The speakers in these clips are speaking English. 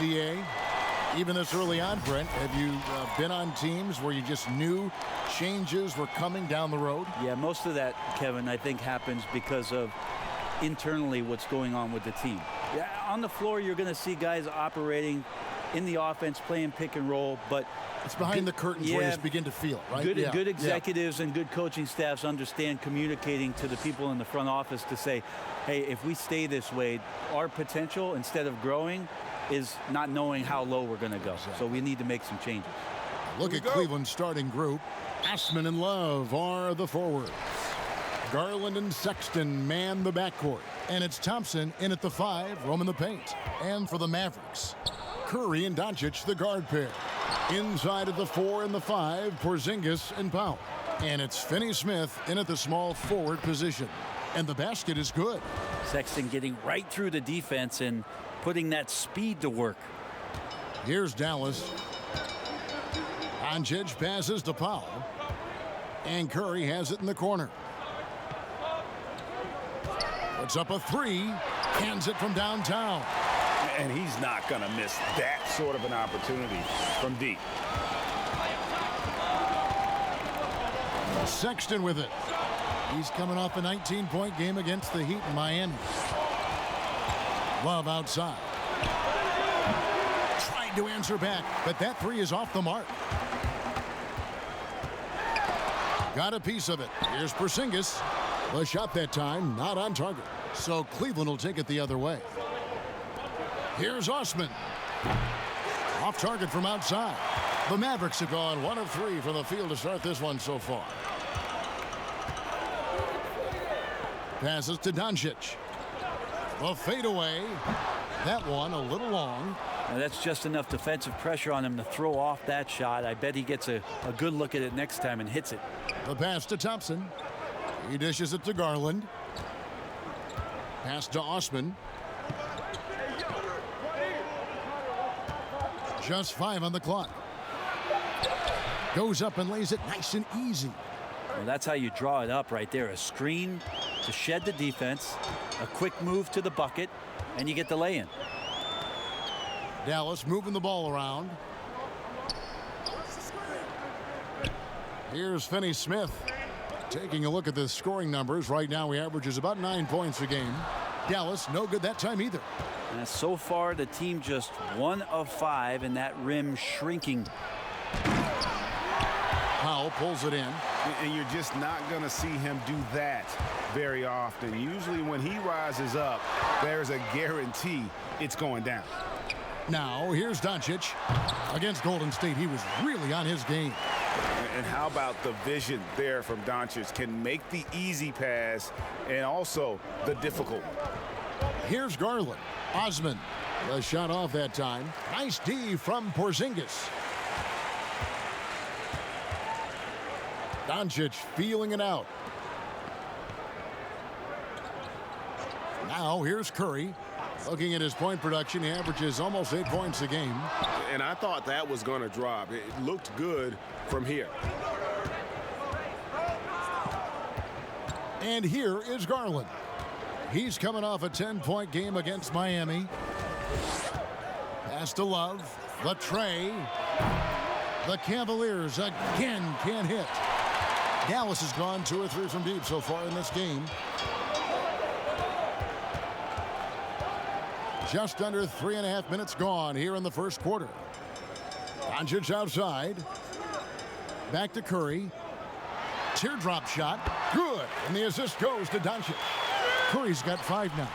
SDA, even this early on, Brent, have you been on teams where you just knew changes were coming down the road? Yeah, most of that, Kevin, I think happens because of internally what's going on with the team. Yeah, on the floor, you're going to see guys operating in the offense, playing pick and roll, but it's behind the curtains where you just begin to feel it, right? Good executives and good coaching staffs understand communicating to the people in the front office to say, hey, if we stay this way, our potential, instead of growing, is not knowing how low we're going to go. Exactly. So we need to make some changes. Look at Cleveland's starting group. Osman and Love are the forwards. Garland and Sexton man the backcourt. And it's Thompson in at the 5, roaming the paint. And for the Mavericks, Curry and Doncic, the guard pair. Inside of the 4 and the 5, Porzingis and Powell. And it's Finney-Smith in at the small forward position. And the basket is good. Sexton getting right through the defense and putting that speed to work. Here's Dallas. Doncic passes to Powell. And Curry has it in the corner. Puts up a 3. Hands it from downtown. And he's not going to miss that sort of an opportunity from deep. Sexton with it. He's coming off a 19-point game against the Heat in Miami. Love outside. Tried to answer back, but that 3 is off the mark. Got a piece of it. Here's Porzingis. The shot that time, not on target. So Cleveland will take it the other way. Here's Osman. Off target from outside. The Mavericks have gone 1 of 3 from the field to start this one so far. Passes to Doncic. The fadeaway. That one a little long. Now that's just enough defensive pressure on him to throw off that shot. I bet he gets a good look at it next time and hits it. The pass to Thompson. He dishes it to Garland. Pass to Osman. Just 5 on the clock. Goes up and lays it nice and easy. Well, that's how you draw it up right there. A screen to shed the defense, a quick move to the bucket, and you get the lay-in. Dallas moving the ball around. Here's Finney-Smith. Taking a look at the scoring numbers. Right now he averages about 9 points a game. Dallas no good that time either. And so far the team just 1 of 5 and that rim shrinking. Powell pulls it in. And you're just not going to see him do that very often. Usually when he rises up, there's a guarantee it's going down. Now here's Doncic. Against Golden State, he was really on his game. And how about the vision there from Doncic? Can make the easy pass and also the difficult. Here's Garland. Osman. The shot off that time. Nice D from Porzingis. Doncic feeling it out. Now here's Curry. Looking at his point production, he averages almost 8 points a game. And I thought that was going to drop. It looked good from here. And here is Garland. He's coming off a 10-point game against Miami. Pass to Love. The tray. The Cavaliers again can't hit. Dallas has gone 2 or 3 from deep so far in this game. Just under 3.5 minutes gone here in the first quarter. Doncic outside. Back to Curry. Teardrop shot. Good. And the assist goes to Doncic. Curry's got 5 now.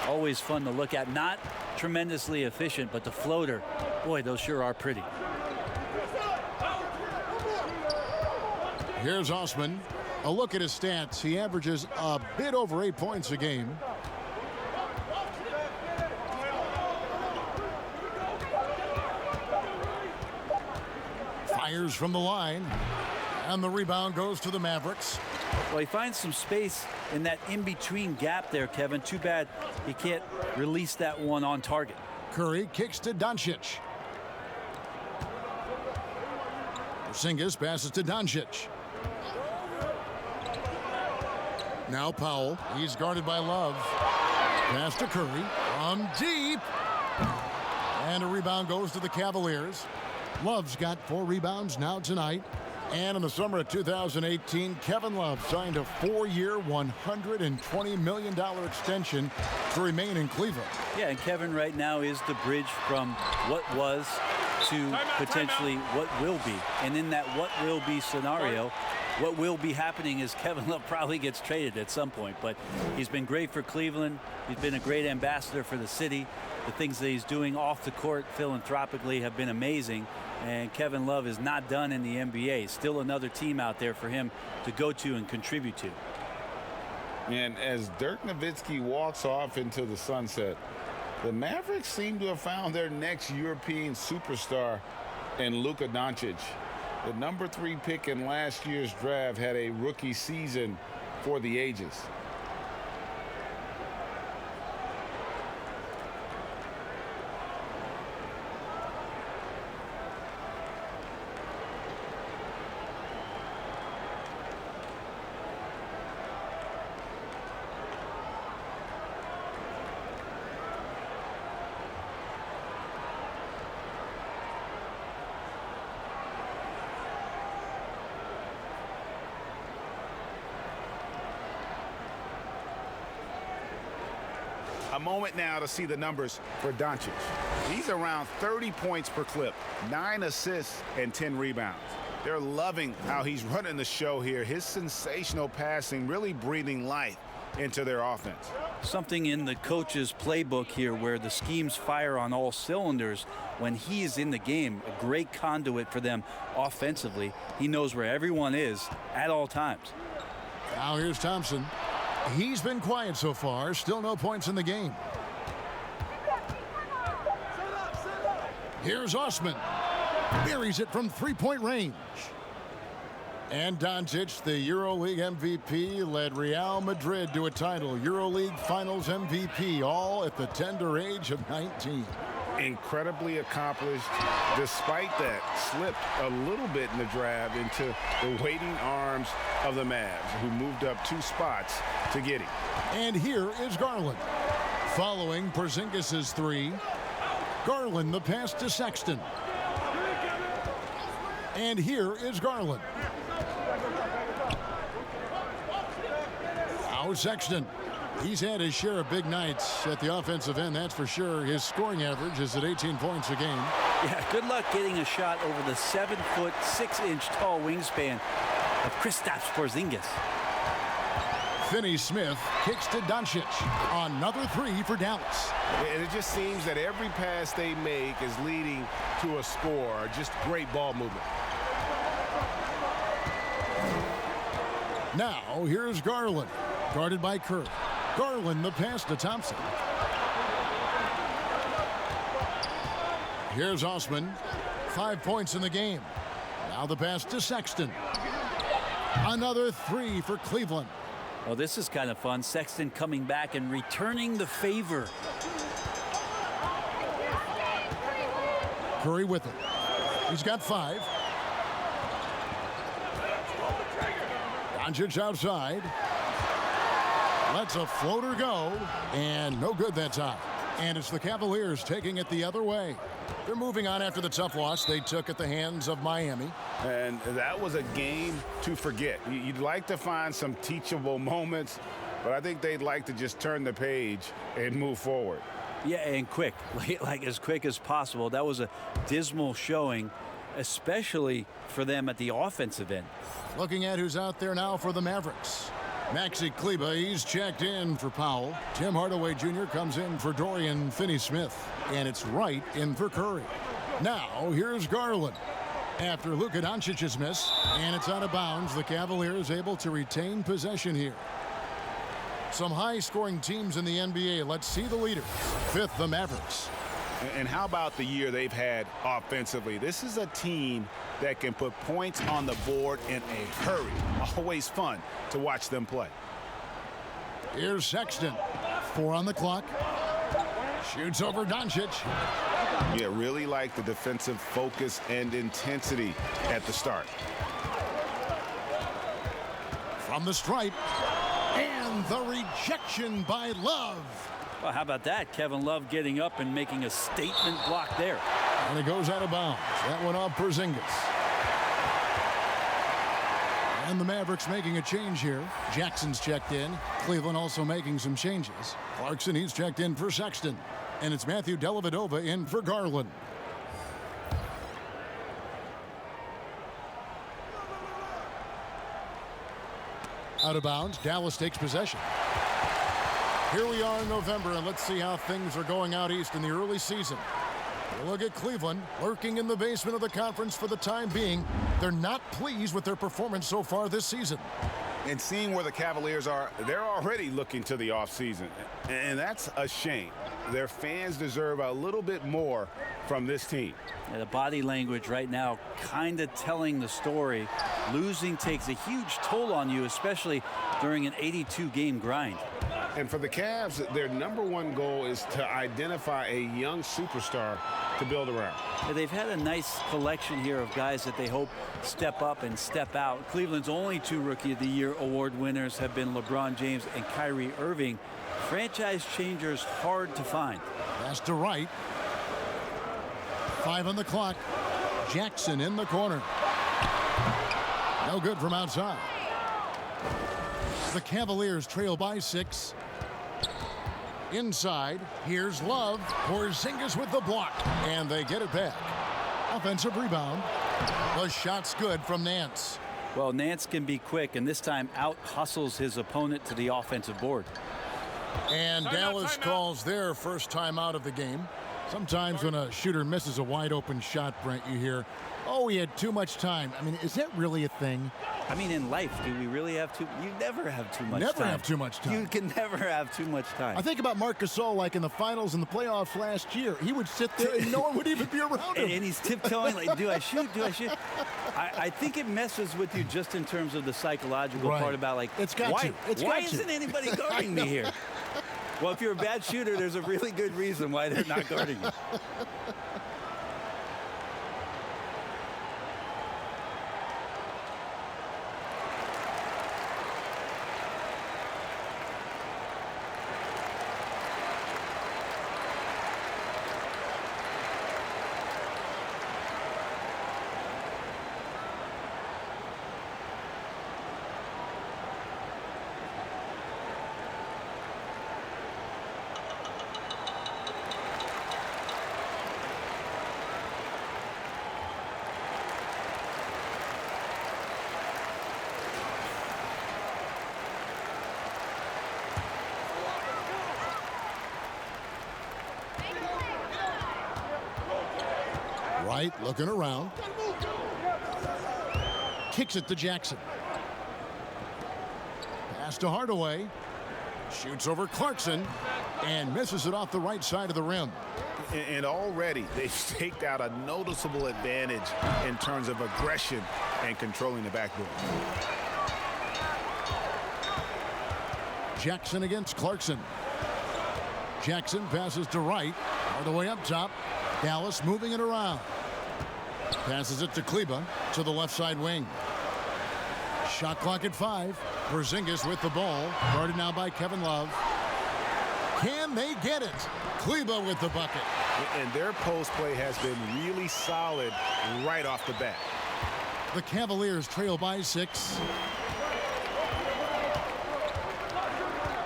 Always fun to look at. Not tremendously efficient, but the floater, boy, those sure are pretty. Here's Osman. A look at his stats. He averages a bit over 8 points a game. Fires from the line. And the rebound goes to the Mavericks. Well, he finds some space in that in-between gap there, Kevin. Too bad he can't release that one on target. Curry kicks to Doncic. Porzingis passes to Doncic. Now Powell. He's guarded by Love. Pass to Curry. From deep. And a rebound goes to the Cavaliers. Love's got 4 rebounds now tonight. And in the summer of 2018, Kevin Love signed a 4-year, $120 million extension to remain in Cleveland. Yeah, and Kevin right now is the bridge from what was to potentially what will be. And in that what will be scenario, what will be happening is Kevin Love probably gets traded at some point. But he's been great for Cleveland. He's been a great ambassador for the city. The things that he's doing off the court philanthropically have been amazing. And Kevin Love is not done in the NBA. Still another team out there for him to go to and contribute to. And as Dirk Nowitzki walks off into the sunset, the Mavericks seem to have found their next European superstar in Luka Doncic. The number 3 pick in last year's draft had a rookie season for the ages. A moment now to see the numbers for Doncic. He's around 30 points per clip, 9 assists, and 10 rebounds. They're loving how he's running the show here. His sensational passing really breathing life into their offense. Something in the coach's playbook here where the schemes fire on all cylinders. When he is in the game, a great conduit for them offensively. He knows where everyone is at all times. Now here's Thompson. He's been quiet so far. Still no points in the game. Here's Osman. Buries it from 3-point range. And Doncic, the EuroLeague MVP, led Real Madrid to a title. EuroLeague Finals MVP, all at the tender age of 19. Incredibly accomplished. Despite that, slipped a little bit in the draft into the waiting arms of the Mavs, who moved up 2 spots to get him. And here is Garland. Following Porzingis' 3, Garland the pass to Sexton. And here is Garland. Now Sexton. He's had his share of big nights at the offensive end, that's for sure. His scoring average is at 18 points a game. Yeah, good luck getting a shot over the 7-foot, 6-inch tall wingspan of Kristaps Porzingis. Finney-Smith kicks to Doncic. Another 3 for Dallas. And it just seems that every pass they make is leading to a score. Just great ball movement. Now here's Garland, guarded by Kerr. Garland the pass to Thompson. Here's Osman. 5 points in the game. Now the pass to Sexton. Another 3 for Cleveland. Well, this is kind of fun. Sexton coming back and returning the favor. Curry with it. He's got 5. Doncic outside. Lets a floater go. And no good that time. And it's the Cavaliers taking it the other way. They're moving on after the tough loss they took at the hands of Miami. And that was a game to forget. You'd like to find some teachable moments, but I think they'd like to just turn the page and move forward. Yeah, and quick, like as quick as possible. That was a dismal showing, especially for them at the offensive end. Looking at who's out there now for the Mavericks. Maxi Kleber, he's checked in for Powell. Tim Hardaway Jr. comes in for Dorian Finney-Smith. And it's Wright in for Curry. Now, here's Garland. After Luka Doncic's miss, and it's out of bounds, the Cavaliers able to retain possession here. Some high-scoring teams in the NBA. Let's see the leaders. 5th, the Mavericks. And how about the year they've had offensively? This is a team that can put points on the board in a hurry. Always fun to watch them play. Here's Sexton. 4 on the clock. Shoots over Doncic. Yeah, really like the defensive focus and intensity at the start. From the stripe. And the rejection by Love. Well, how about that? Kevin Love getting up and making a statement block there. And it goes out of bounds. That one off Porzingis. And the Mavericks making a change here. Jackson's checked in. Cleveland also making some changes. Clarkson, he's checked in for Sexton. And it's Matthew Dellavedova in for Garland. Out of bounds. Dallas takes possession. Here we are in November, and let's see how things are going out east in the early season. Look at Cleveland lurking in the basement of the conference for the time being. They're not pleased with their performance so far this season. And seeing where the Cavaliers are, they're already looking to the offseason. And that's a shame. Their fans deserve a little bit more from this team. Yeah, the body language right now kind of telling the story. Losing takes a huge toll on you, especially during an 82-game grind. And for the Cavs, their #1 goal is to identify a young superstar to build around. Yeah, they've had a nice collection here of guys that they hope step up and step out. Cleveland's only 2 Rookie of the Year award winners have been LeBron James and Kyrie Irving. Franchise changers hard to find. Pass to Wright. 5 on the clock. Jackson in the corner. No good from outside. The Cavaliers trail by 6. Inside, here's Love. Porzingis with the block, and they get it back. Offensive rebound. The shot's good from Nance. Well, Nance can be quick, and this time out-hustles his opponent to the offensive board. And Dallas calls their first time out of the game. Sometimes when a shooter misses a wide-open shot, Brent, you hear, oh, he had too much time. I mean, is that really a thing? I mean, in life, do we really have too? You never have too much time. Never have too much time. You can never have too much time. I think about Marc Gasol, like in the finals and the playoffs last year. He would sit there and no one would even be around him. And he's tiptoeing like, do I shoot? Do I shoot? I think it messes with you just in terms of the psychological part about, like, it's got why, you. It's why got isn't you. anybody guarding me here? Well, if you're a bad shooter, there's a really good reason why they're not guarding you. Wright looking around. Kicks it to Jackson. Pass to Hardaway. Shoots over Clarkson and misses it off the right side of the rim. And already they've staked out a noticeable advantage in terms of aggression and controlling the backboard. Jackson against Clarkson. Jackson passes to Wright. Hardaway up top. Dallas moving it around. Passes it to Kleba to the left side wing. Shot clock at 5. Porzingis with the ball. Guarded now by Kevin Love. Can they get it? Kleba with the bucket. And their post play has been really solid right off the bat. The Cavaliers trail by 6.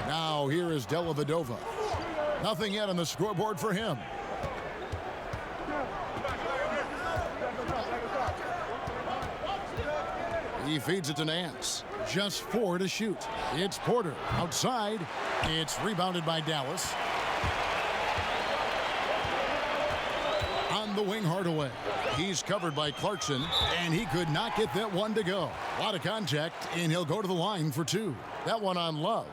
Now here is Dellavedova. Nothing yet on the scoreboard for him. He feeds it to Nance. Just 4 to shoot. It's Porter outside. It's rebounded by Dallas. On the wing, Hardaway. He's covered by Clarkson, and he could not get that one to go. A lot of contact, and he'll go to the line for 2. That one on Love.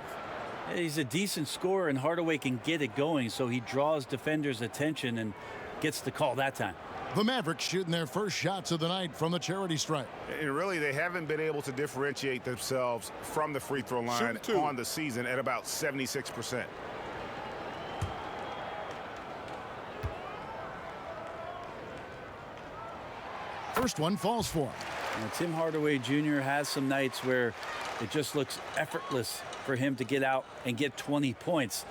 He's a decent scorer, and Hardaway can get it going, so he draws defenders' attention and gets the call that time. The Mavericks shooting their first shots of the night from the charity stripe. And really, they haven't been able to differentiate themselves from the free throw line on the season at about 76%. First one falls for him. Tim Hardaway Jr. has some nights where it just looks effortless for him to get out and get 20 points.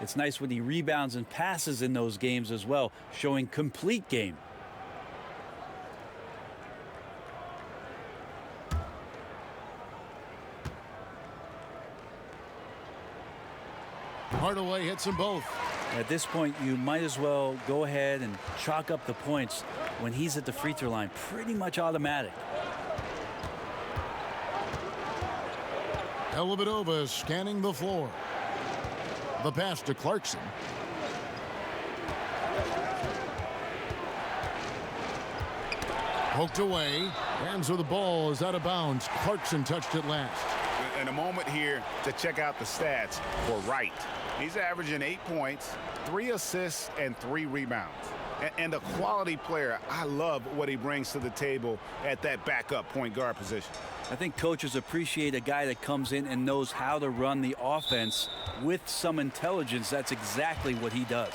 It's nice when he rebounds and passes in those games as well, showing complete game. Hardaway hits them both. At this point, you might as well go ahead and chalk up the points when he's at the free throw line. Pretty much automatic. Dellavedova scanning the floor. The pass to Clarkson. Poked away. Hands where the ball is out of bounds. Clarkson touched it last. And a moment here to check out the stats for Wright. He's averaging 8 points, 3 assists, and 3 rebounds. And a quality player. I love what he brings to the table at that backup point guard position. I think coaches appreciate a guy that comes in and knows how to run the offense with some intelligence. That's exactly what he does.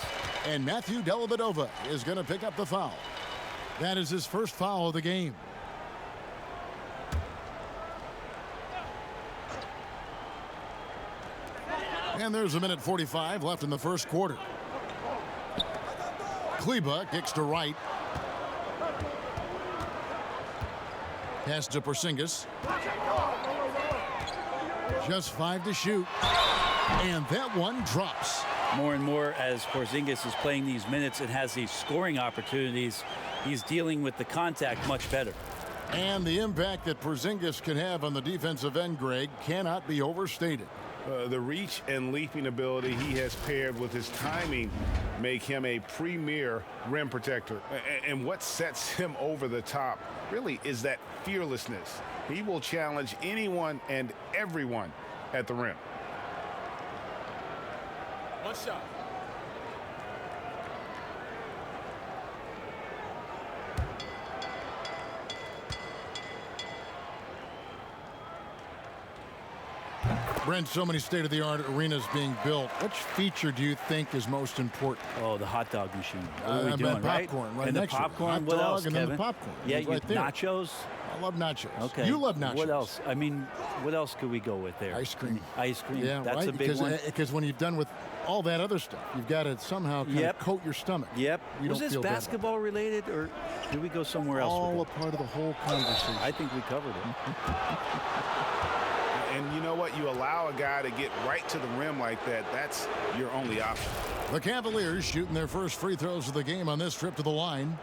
And Matthew Dellavedova is going to pick up the foul. That is his first foul of the game. And there's a minute 45 left in the first quarter. Kleba kicks to Wright. Pass to Porzingis. Just 5 to shoot. And that one drops. More and more as Porzingis is playing these minutes and has these scoring opportunities, he's dealing with the contact much better. And the impact that Porzingis can have on the defensive end, Greg, cannot be overstated. The reach and leaping ability he has paired with his timing make him a premier rim protector. And what sets him over the top really is that fearlessness. He will challenge anyone and everyone at the rim. One shot. Brent, so many state-of-the-art arenas being built. Which feature do you think is most important? Oh, the hot dog machine. What are we doing, and popcorn, right and the next to it. popcorn, Hot what dog else, and Kevin? then the popcorn. Yeah, It's right there. nachos. I love nachos. Okay. You love nachos. What else? I mean, what else could we go with there? Ice cream. Ice cream. Yeah, That's right? a big one. Because when you've done with all that other stuff, you've got to somehow kind of coat your stomach. Yep. You Was don't this feel bad. basketball related, or did we go somewhere else? All with a part of the whole conversation. I think we covered it. And you know what? You allow a guy to get right to the rim like that. That's your only option. The Cavaliers shooting their first free throws of the game on this trip to the line.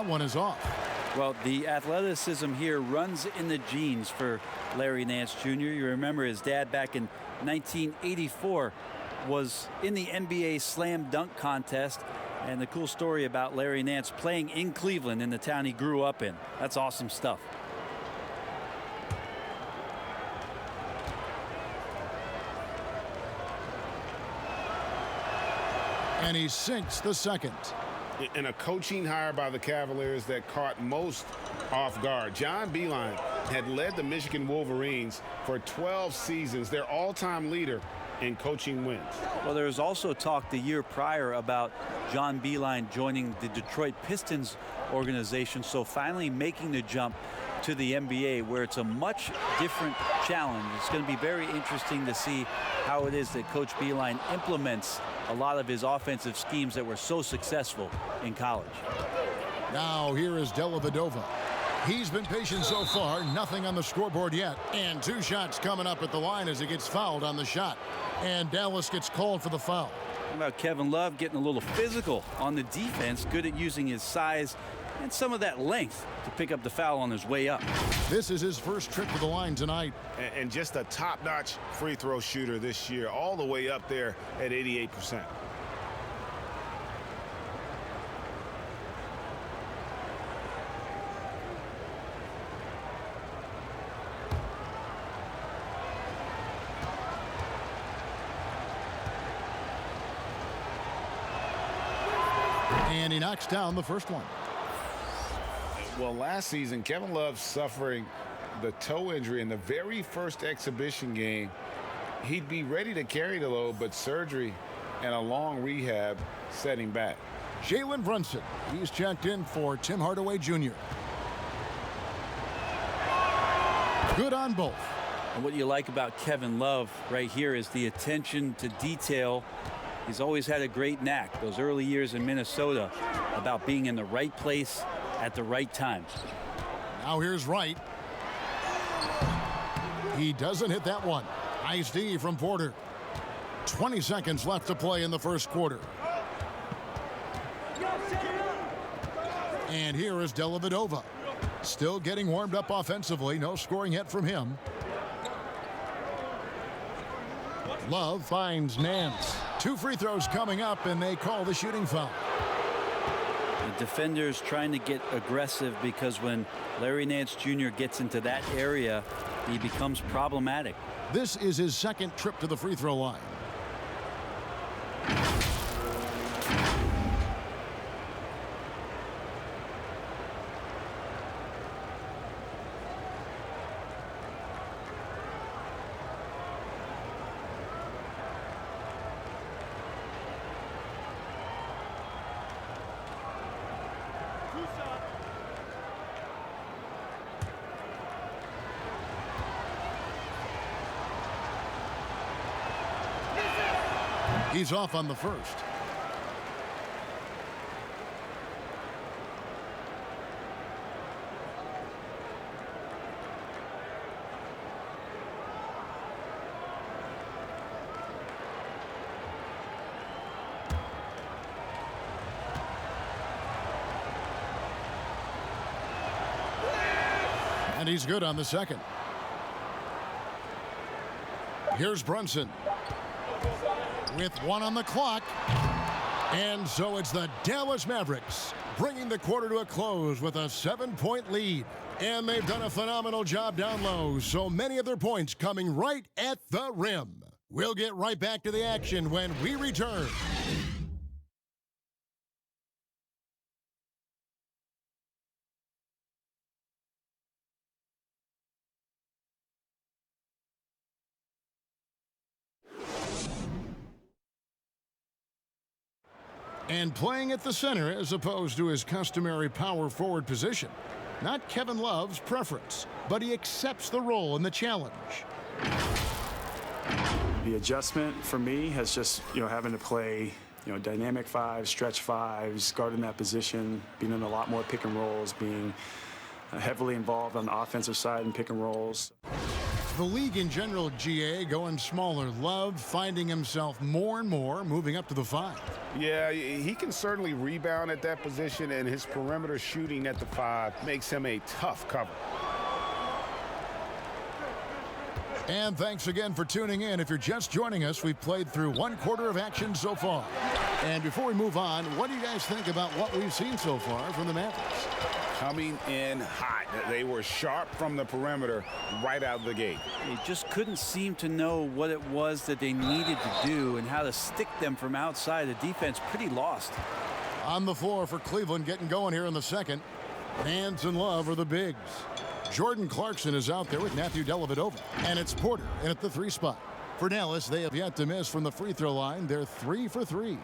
One is off. Well, the athleticism here runs in the genes for Larry Nance Jr. You remember his dad back in 1984 was in the NBA slam dunk contest. And the cool story about Larry Nance playing in Cleveland, in the town he grew up in. That's awesome stuff. And he sinks the second. In a coaching hire by the Cavaliers that caught most off guard, John Beilein had led the Michigan Wolverines for 12 seasons, their all-time leader in coaching wins. Well, there was also talk the year prior about John Beilein joining the Detroit Pistons organization, so finally making the jump to the NBA, where it's a much different challenge. It's going to be very interesting to see how it is that Coach Beilein implements a lot of his offensive schemes that were so successful in college. Now here is Dellavedova. He's been patient so far, nothing on the scoreboard yet. And 2 shots coming up at the line as he gets fouled on the shot. And Dallas gets called for the foul. How about Kevin Love getting a little physical on the defense, good at using his size and some of that length to pick up the foul on his way up. This is his first trip to the line tonight. And just a top-notch free throw shooter this year, all the way up there at 88%. And he knocks down the first one. Well, last season, Kevin Love suffering the toe injury in the very first exhibition game. He'd be ready to carry the load, but surgery and a long rehab set him back. Jalen Brunson, he's checked in for Tim Hardaway Jr. Good on both. And what you like about Kevin Love right here is the attention to detail. He's always had a great knack, those early years in Minnesota, about being in the right place at the right time. Now here's Wright. He doesn't hit that one. Nice D from Porter. 20 seconds left to play in the first quarter. And here is Dellavedova. Still getting warmed up offensively. No scoring yet from him. Love finds Nance. 2 free throws coming up, and they call the shooting foul. The defender's trying to get aggressive because when Larry Nance Jr. gets into that area, he becomes problematic. This is his second trip to the free throw line. He's off on the first. And he's good on the second. Here's Brunson. With 1 on the clock. And so it's the Dallas Mavericks bringing the quarter to a close with a 7-point lead. And they've done a phenomenal job down low. So many of their points coming right at the rim. We'll get right back to the action when we return. And playing at the center as opposed to his customary power forward position. Not Kevin Love's preference, but he accepts the role and the challenge. The adjustment for me has just, having to play, dynamic fives, stretch fives, guarding that position, being in a lot more pick and rolls, being heavily involved on the offensive side in pick and rolls. The league in general, GA, going smaller. Love finding himself more and more moving up to the 5. Yeah, he can certainly rebound at that position, and his perimeter shooting at the 5 makes him a tough cover. And thanks again for tuning in. If you're just joining us, we've played through 1 quarter of action so far. And before we move on, what do you guys think about what we've seen so far from the Mavericks? Coming in hot. They were sharp from the perimeter right out of the gate. They just couldn't seem to know what it was that they needed to do and how to stick them from outside. The defense pretty lost. On the floor for Cleveland, getting going here in the second. Nance and Love are the bigs. Jordan Clarkson is out there with Matthew Dellavedova. And it's Porter in at the 3 spot. For Dallas, they have yet to miss from the free throw line. They're 3 for 3.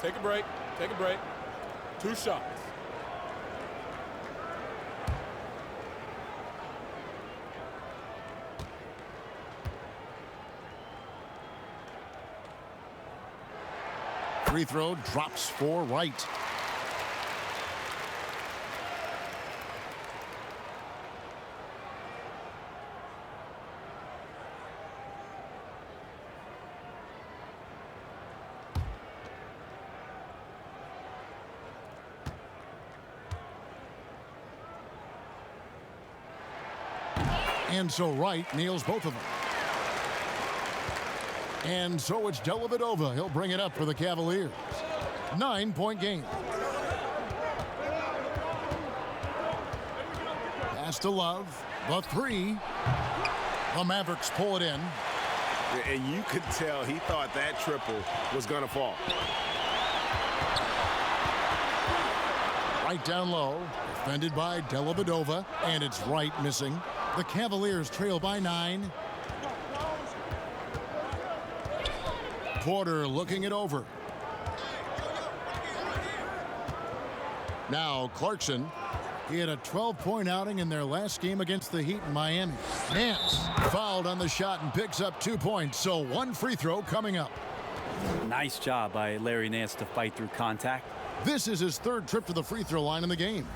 Take a break. Take a break. 2 shots. Free throw drops for Wright. And so Wright nails both of them. And so it's Dellavedova. He'll bring it up for the Cavaliers. 9-point game. Pass to Love. The three. The Mavericks pull it in. And you could tell he thought that triple was going to fall. Right down low. Defended by Dellavedova. And it's Wright missing. The Cavaliers trail by 9. Porter looking it over. Now Clarkson. He had a 12-point outing in their last game against the Heat in Miami. Nance fouled on the shot and picks up 2 points, so 1 free throw coming up. Nice job by Larry Nance to fight through contact. This is his 3rd trip to the free throw line in the game.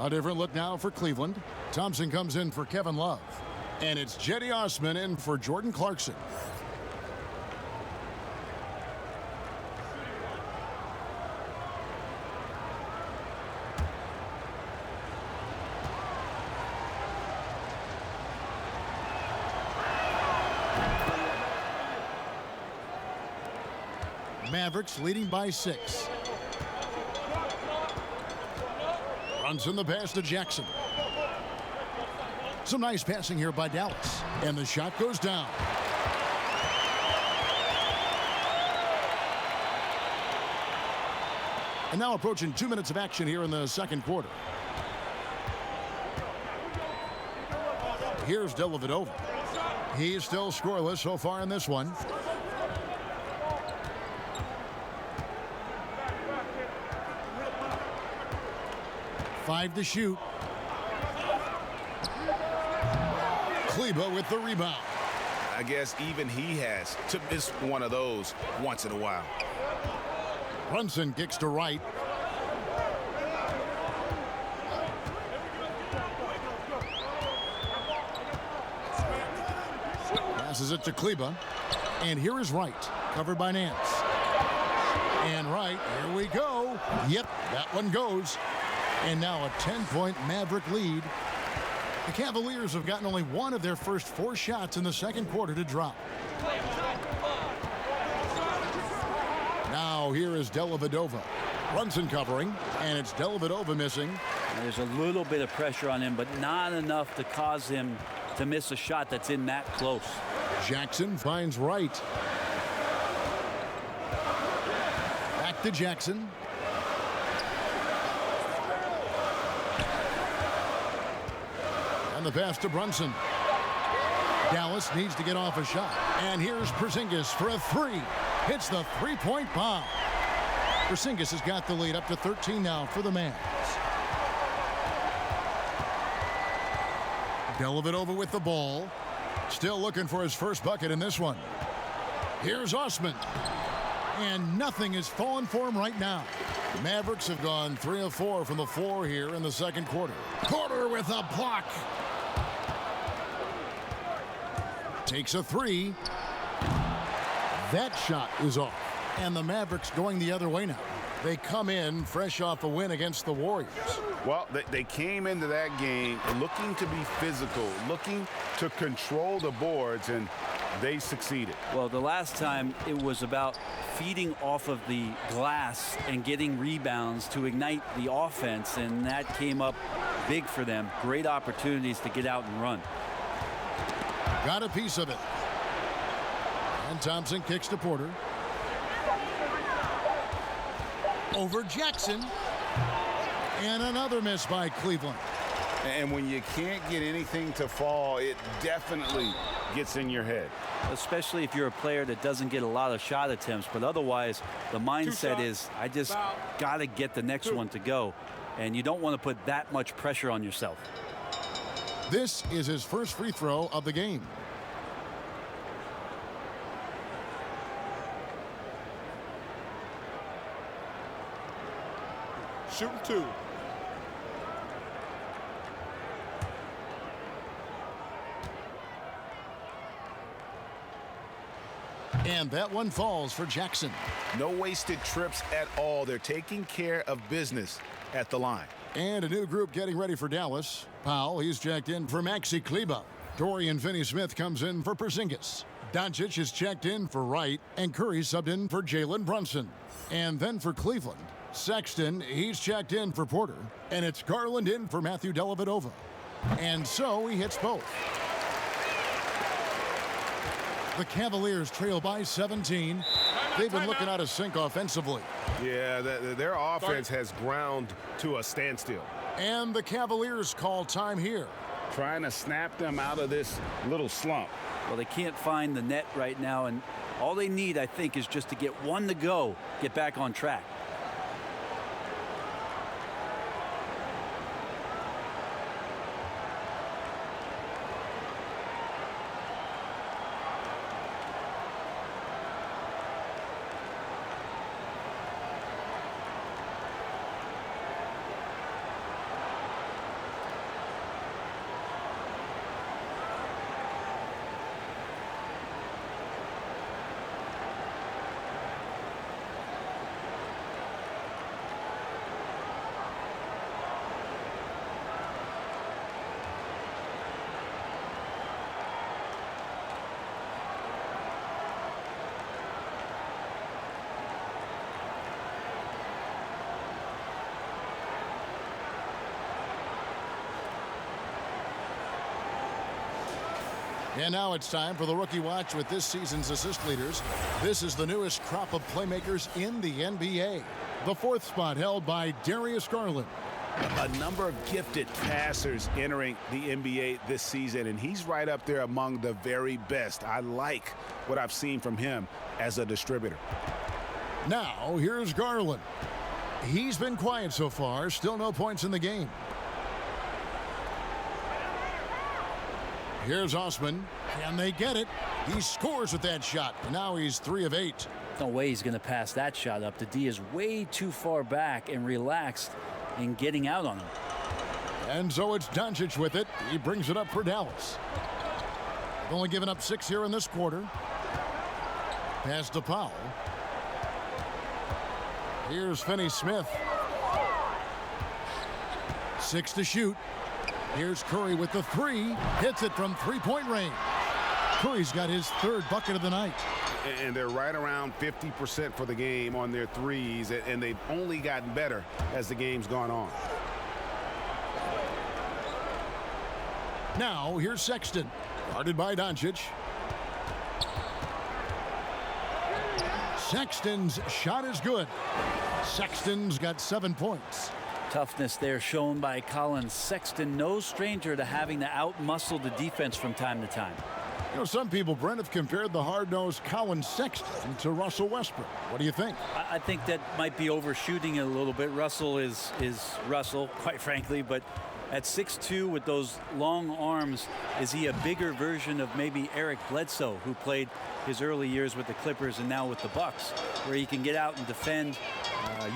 A different look now for Cleveland. Thompson comes in for Kevin Love. And it's Jetty Osman in for Jordan Clarkson. Mavericks leading by 6. Runs in the pass to Jackson. Some nice passing here by Dallas. And the shot goes down. And now approaching 2 minutes of action here in the second quarter. Here's Dellavedova. He's still scoreless so far in this one. 5 to shoot. Kleber with the rebound. I guess even he has to miss one of those once in a while. Brunson kicks to Wright. Passes it to Kleber. And here is Wright, covered by Nance. And Wright, here we go. Yep, that one goes. And now a 10-point Maverick lead. The Cavaliers have gotten only one of their first 4 shots in the second quarter to drop. Now here is Dellavedova. Brunson covering, and it's Dellavedova missing. There's a little bit of pressure on him, but not enough to cause him to miss a shot that's in that close. Jackson finds Wright. Back to Jackson. And the pass to Brunson. Dallas needs to get off a shot. And here's Porzingis for a 3. Hits the 3-point bomb. Porzingis has got the lead up to 13 now for the Mavs. Dellavedova with the ball. Still looking for his first bucket in this one. Here's Osman. And nothing is falling for him right now. Mavericks have gone 3 of 4 from the floor here in the second quarter. Porter with a block. Takes a 3. That shot is off. And the Mavericks going the other way now. They come in fresh off a win against the Warriors. Well, they came into that game looking to be physical, looking to control the boards, and they succeeded. Well, the last time it was about feeding off of the glass and getting rebounds to ignite the offense, and that came up big for them. Great opportunities to get out and run. Got a piece of it. And Thompson kicks to Porter. Over Jackson. And another miss by Cleveland. And when you can't get anything to fall, it definitely gets in your head. Especially if you're a player that doesn't get a lot of shot attempts. But otherwise, the mindset is, I just got to get the next one to go. And you don't want to put that much pressure on yourself. This is his first free throw of the game. Shooting 2. And that one falls for Jackson. No wasted trips at all. They're taking care of business at the line. And a new group getting ready for Dallas. Powell, he's checked in for Maxi Kleber. Dorian Finney-Smith comes in for Porzingis. Doncic is checked in for Wright, and Curry subbed in for Jalen Brunson. And then for Cleveland, Sexton, he's checked in for Porter, and it's Garland in for Matthew Dellavedova. And so he hits both. The Cavaliers trail by 17. They've been looking out of sync offensively. Yeah, their offense has ground to a standstill. And the Cavaliers call time here. Trying to snap them out of this little slump. Well, they can't find the net right now, and all they need, I think, is just to get one to go, get back on track. And now it's time for the Rookie Watch with this season's assist leaders. This is the newest crop of playmakers in the NBA. The fourth spot held by Darius Garland. A number of gifted passers entering the NBA this season, and he's right up there among the very best. I like what I've seen from him as a distributor. Now, here's Garland. He's been quiet so far, still no points in the game. Here's Osman. Can they get it? He scores with that shot. Now he's 3 of 8. No way he's going to pass that shot up. The D is way too far back and relaxed in getting out on him. And so it's Doncic with it. He brings it up for Dallas. They've only given up 6 here in this quarter. Pass to Powell. Here's Finney-Smith. 6 to shoot. Here's Curry with the 3. Hits it from three-point range. Curry's got his 3rd bucket of the night. And they're right around 50% for the game on their threes, and they've only gotten better as the game's gone on. Now, here's Sexton. Guarded by Doncic. Sexton's shot is good. Sexton's got 7 points. Toughness there shown by Colin Sexton. No stranger to having to out-muscle the defense from time to time. You know, some people, Brent, have compared the hard-nosed Colin Sexton to Russell Westbrook. What do you think? I think that might be overshooting it a little bit. Russell is Russell, quite frankly, but at 6'2" with those long arms, is he a bigger version of maybe Eric Bledsoe, who played his early years with the Clippers and now with the Bucks, where he can get out and defend,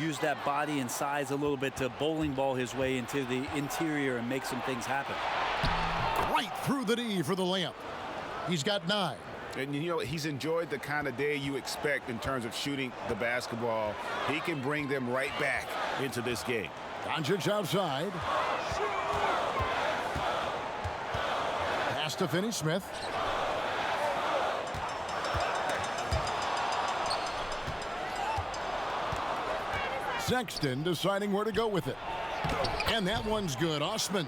use that body and size a little bit to bowling ball his way into the interior and make some things happen. Right through the D for the layup. He's got 9. And, you know, he's enjoyed the kind of day you expect in terms of shooting the basketball. He can bring them right back into this game. Doncic outside. Pass to Finney-Smith. Sexton deciding where to go with it. And that one's good. Osman.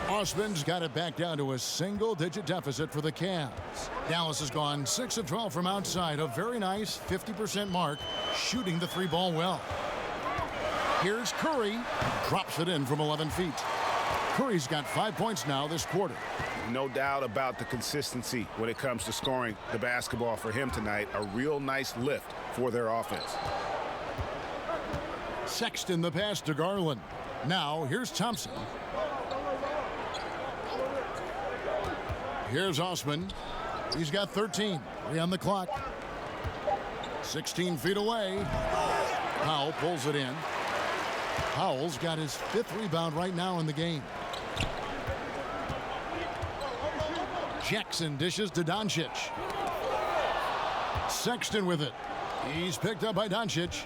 Osman's got it back down to a single-digit deficit for the Cavs. Dallas has gone 6 of 12 from outside. A very nice 50% mark, shooting the 3-ball well. Here's Curry. Drops it in from 11 feet. Curry's got 5 points now this quarter. No doubt about the consistency when it comes to scoring the basketball for him tonight. A real nice lift for their offense. Sexton the pass to Garland. Now here's Thompson. Here's Osman. He's got 13. 3 on the clock. 16 feet away. Powell pulls it in. Powell's got his 5th rebound right now in the game. Jackson dishes to Doncic. Sexton with it. He's picked up by Doncic.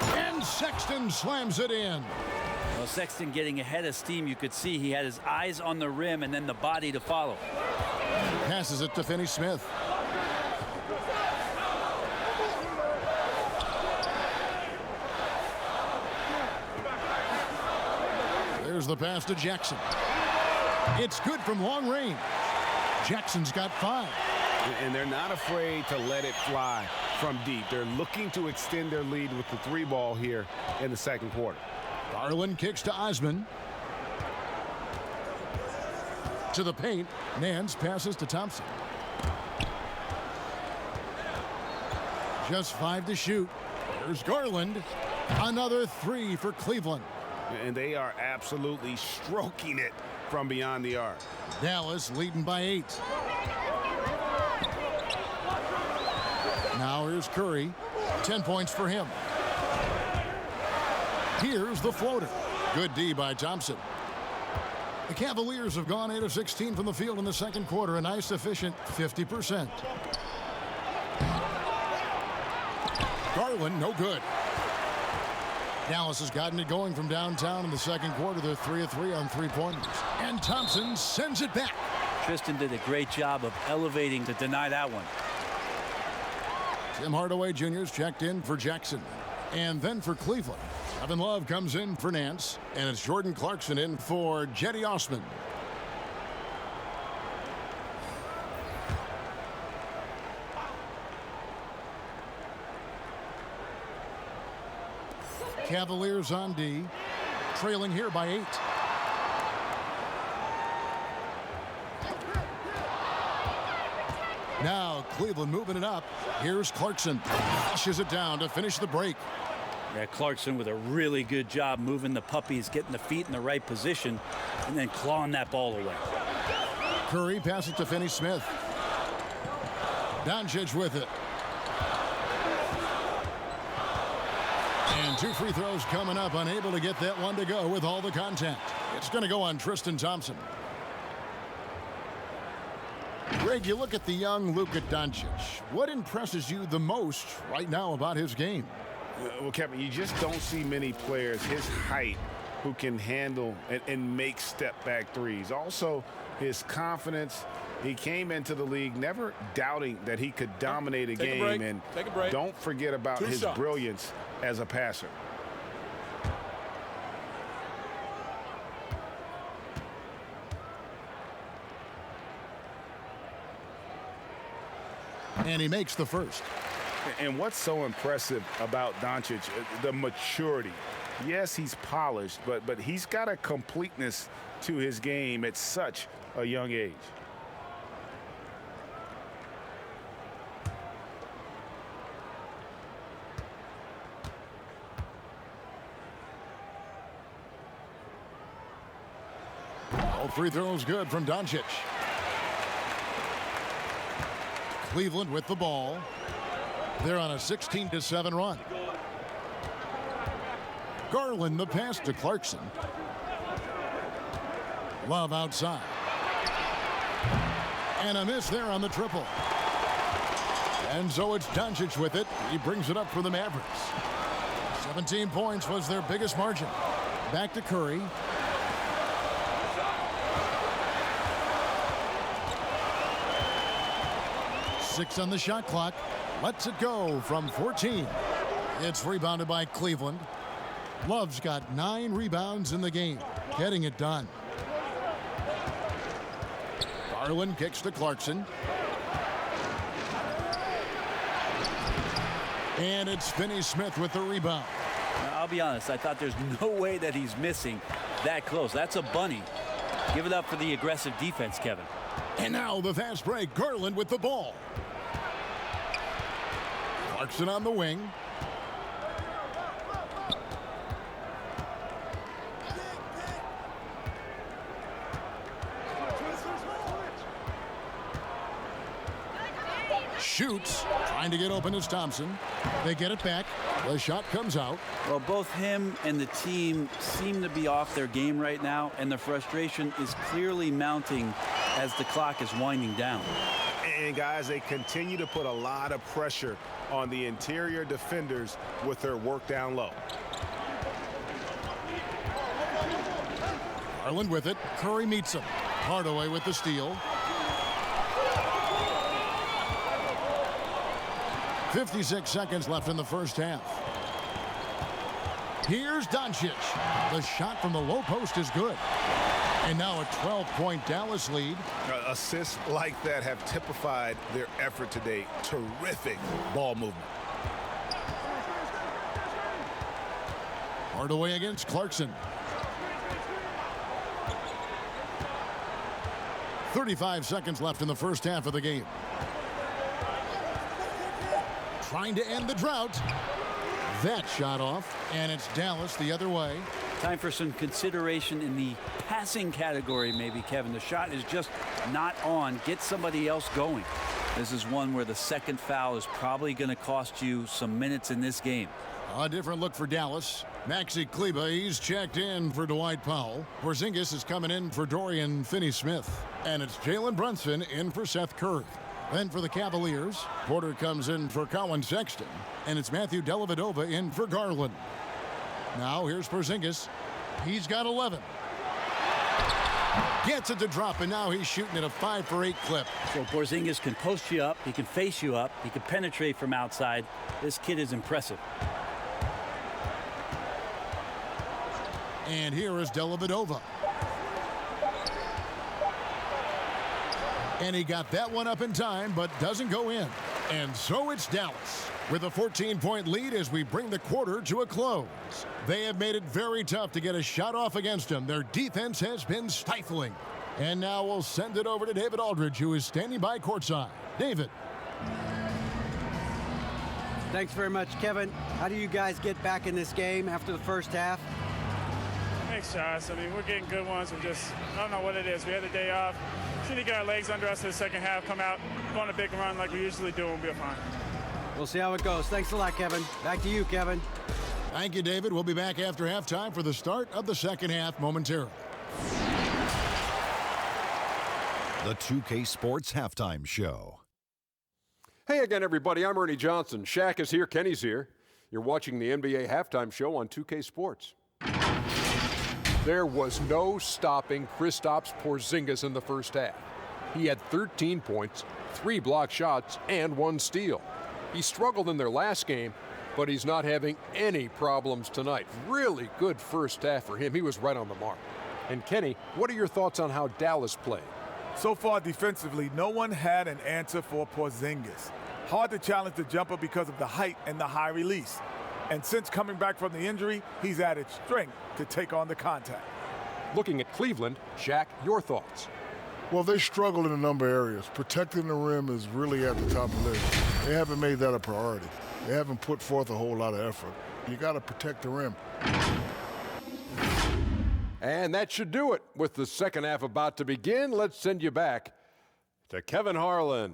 And Sexton slams it in. Well, Sexton getting ahead of steam. You could see he had his eyes on the rim and then the body to follow. Passes it to Finney-Smith. Here's the pass to Jackson. It's good from long range. Jackson's got 5. And they're not afraid to let it fly from deep. They're looking to extend their lead with the 3 ball here in the second quarter. Garland kicks to Osman. To the paint. Nance passes to Thompson. Just 5 to shoot. Here's Garland. Another 3 for Cleveland. And they are absolutely stroking it from beyond the arc. Dallas leading by 8. Now here's Curry. 10 points for him. Here's the floater. Good D by Thompson. The Cavaliers have gone 8 of 16 from the field in the second quarter. A nice, efficient 50%. Garland, no good. Dallas has gotten it going from downtown in the second quarter. They're 3 of 3 on 3-pointers. And Thompson sends it back. Tristan did a great job of elevating to deny that one. Tim Hardaway Jr.'s checked in for Jackson. And then for Cleveland, Kevin Love comes in for Nance. And it's Jordan Clarkson in for Jetty Osman. Cavaliers on D, trailing here by 8. Now Cleveland moving it up. Here's Clarkson. Flushes it down to finish the break. Yeah, Clarkson with a really good job moving the puppies, getting the feet in the right position, and then clawing that ball away. Curry passes to Finney-Smith. Doncic with it. And 2 free throws coming up, unable to get that one to go with all the contact. It's going to go on Tristan Thompson. Greg, you look at the young Luka Doncic. What impresses you the most right now about his game? Well, Kevin, you just don't see many players his height who can handle and make step-back threes. Also, his confidence. He came into the league never doubting that he could dominate a game. And don't forget about his brilliance as a passer. And he makes the first. And what's so impressive about Doncic, the maturity. Yes, he's polished, but he's got a completeness to his game at such a young age. All free throws good from Doncic. Cleveland with the ball. They're on a 16-7 run. Garland the pass to Clarkson. Love outside. And a miss there on the triple. And so it's Doncic with it. He brings it up for the Mavericks. 17 points was their biggest margin. Back to Curry. Six on the shot clock. Lets it go from 14. It's rebounded by Cleveland. Love's got 9 rebounds in the game, getting it done. Garland kicks to Clarkson. And it's Finney-Smith with the rebound. Now, I'll be honest, I thought there's no way that he's missing that close. That's a bunny. Give it up for the aggressive defense, Kevin. And now the fast break. Garland with the ball. Clarkson on the wing. Shoots. Trying to get open is Thompson. They get it back. The shot comes out. Well, both him and the team seem to be off their game right now, and the frustration is clearly mounting as the clock is winding down. And guys, they continue to put a lot of pressure on the interior defenders with their work down low. Garland with it. Curry meets him. Hardaway with the steal. 56 seconds left in the first half. Here's Doncic. The shot from the low post is good. And now a 12-point Dallas lead. Assists like that have typified their effort today. Terrific ball movement. Hardaway against Clarkson. 35 seconds left in the first half of the game. Trying to end the drought. That shot off, and it's Dallas the other way. Time for some consideration in the passing category, maybe, Kevin. The shot is just not on. Get somebody else going. This is one where the second foul is probably going to cost you some minutes in this game. A different look for Dallas. Maxi Kleber, he's checked in for Dwight Powell. Porzingis is coming in for Dorian Finney-Smith. And it's Jalen Brunson in for Seth Curry. Then for the Cavaliers, Porter comes in for Colin Sexton. And it's Matthew Dellavedova in for Garland. Now here's Porzingis. He's got 11. Gets it to drop, and now he's shooting at a 5-for-8 clip. So Porzingis can post you up. He can face you up. He can penetrate from outside. This kid is impressive. And here is Dellavedova. And he got that one up in time, but doesn't go in. And so it's Dallas with a 14-point lead as we bring the quarter to a close. They have made it very tough to get a shot off against them. Their defense has been stifling. And now we'll send it over to David Aldridge, who is standing by courtside. David. Thanks very much, Kevin. How do you guys get back in this game after the first half? Thanks, Josh. I mean, we're getting good ones. I don't know what it is. We had the day off. Just need to get our legs under us in the second half, come out, go on a big run like we usually do, and we'll be fine. We'll see how it goes. Thanks a lot, Kevin. Back to you, Kevin. Thank you, David. We'll be back after halftime for the start of the second half momentarily. The 2K Sports Halftime Show. Hey again, everybody. I'm Ernie Johnson. Shaq is here. Kenny's here. You're watching the NBA Halftime Show on 2K Sports. There was no stopping Kristaps Porzingis in the first half. He had 13 points, 3 block shots, and 1 steal. He struggled in their last game, but he's not having any problems tonight. Really good first half for him. He was right on the mark. And Kenny, what are your thoughts on how Dallas played? So far defensively, no one had an answer for Porzingis. Hard to challenge the jumper because of the height and the high release. And since coming back from the injury, he's added strength to take on the contact. Looking at Cleveland, Shaq, your thoughts? Well, they struggled in a number of areas. Protecting the rim is really at the top of the list. They haven't made that a priority. They haven't put forth a whole lot of effort. You got to protect the rim. And that should do it. With the second half about to begin, let's send you back to Kevin Harlan.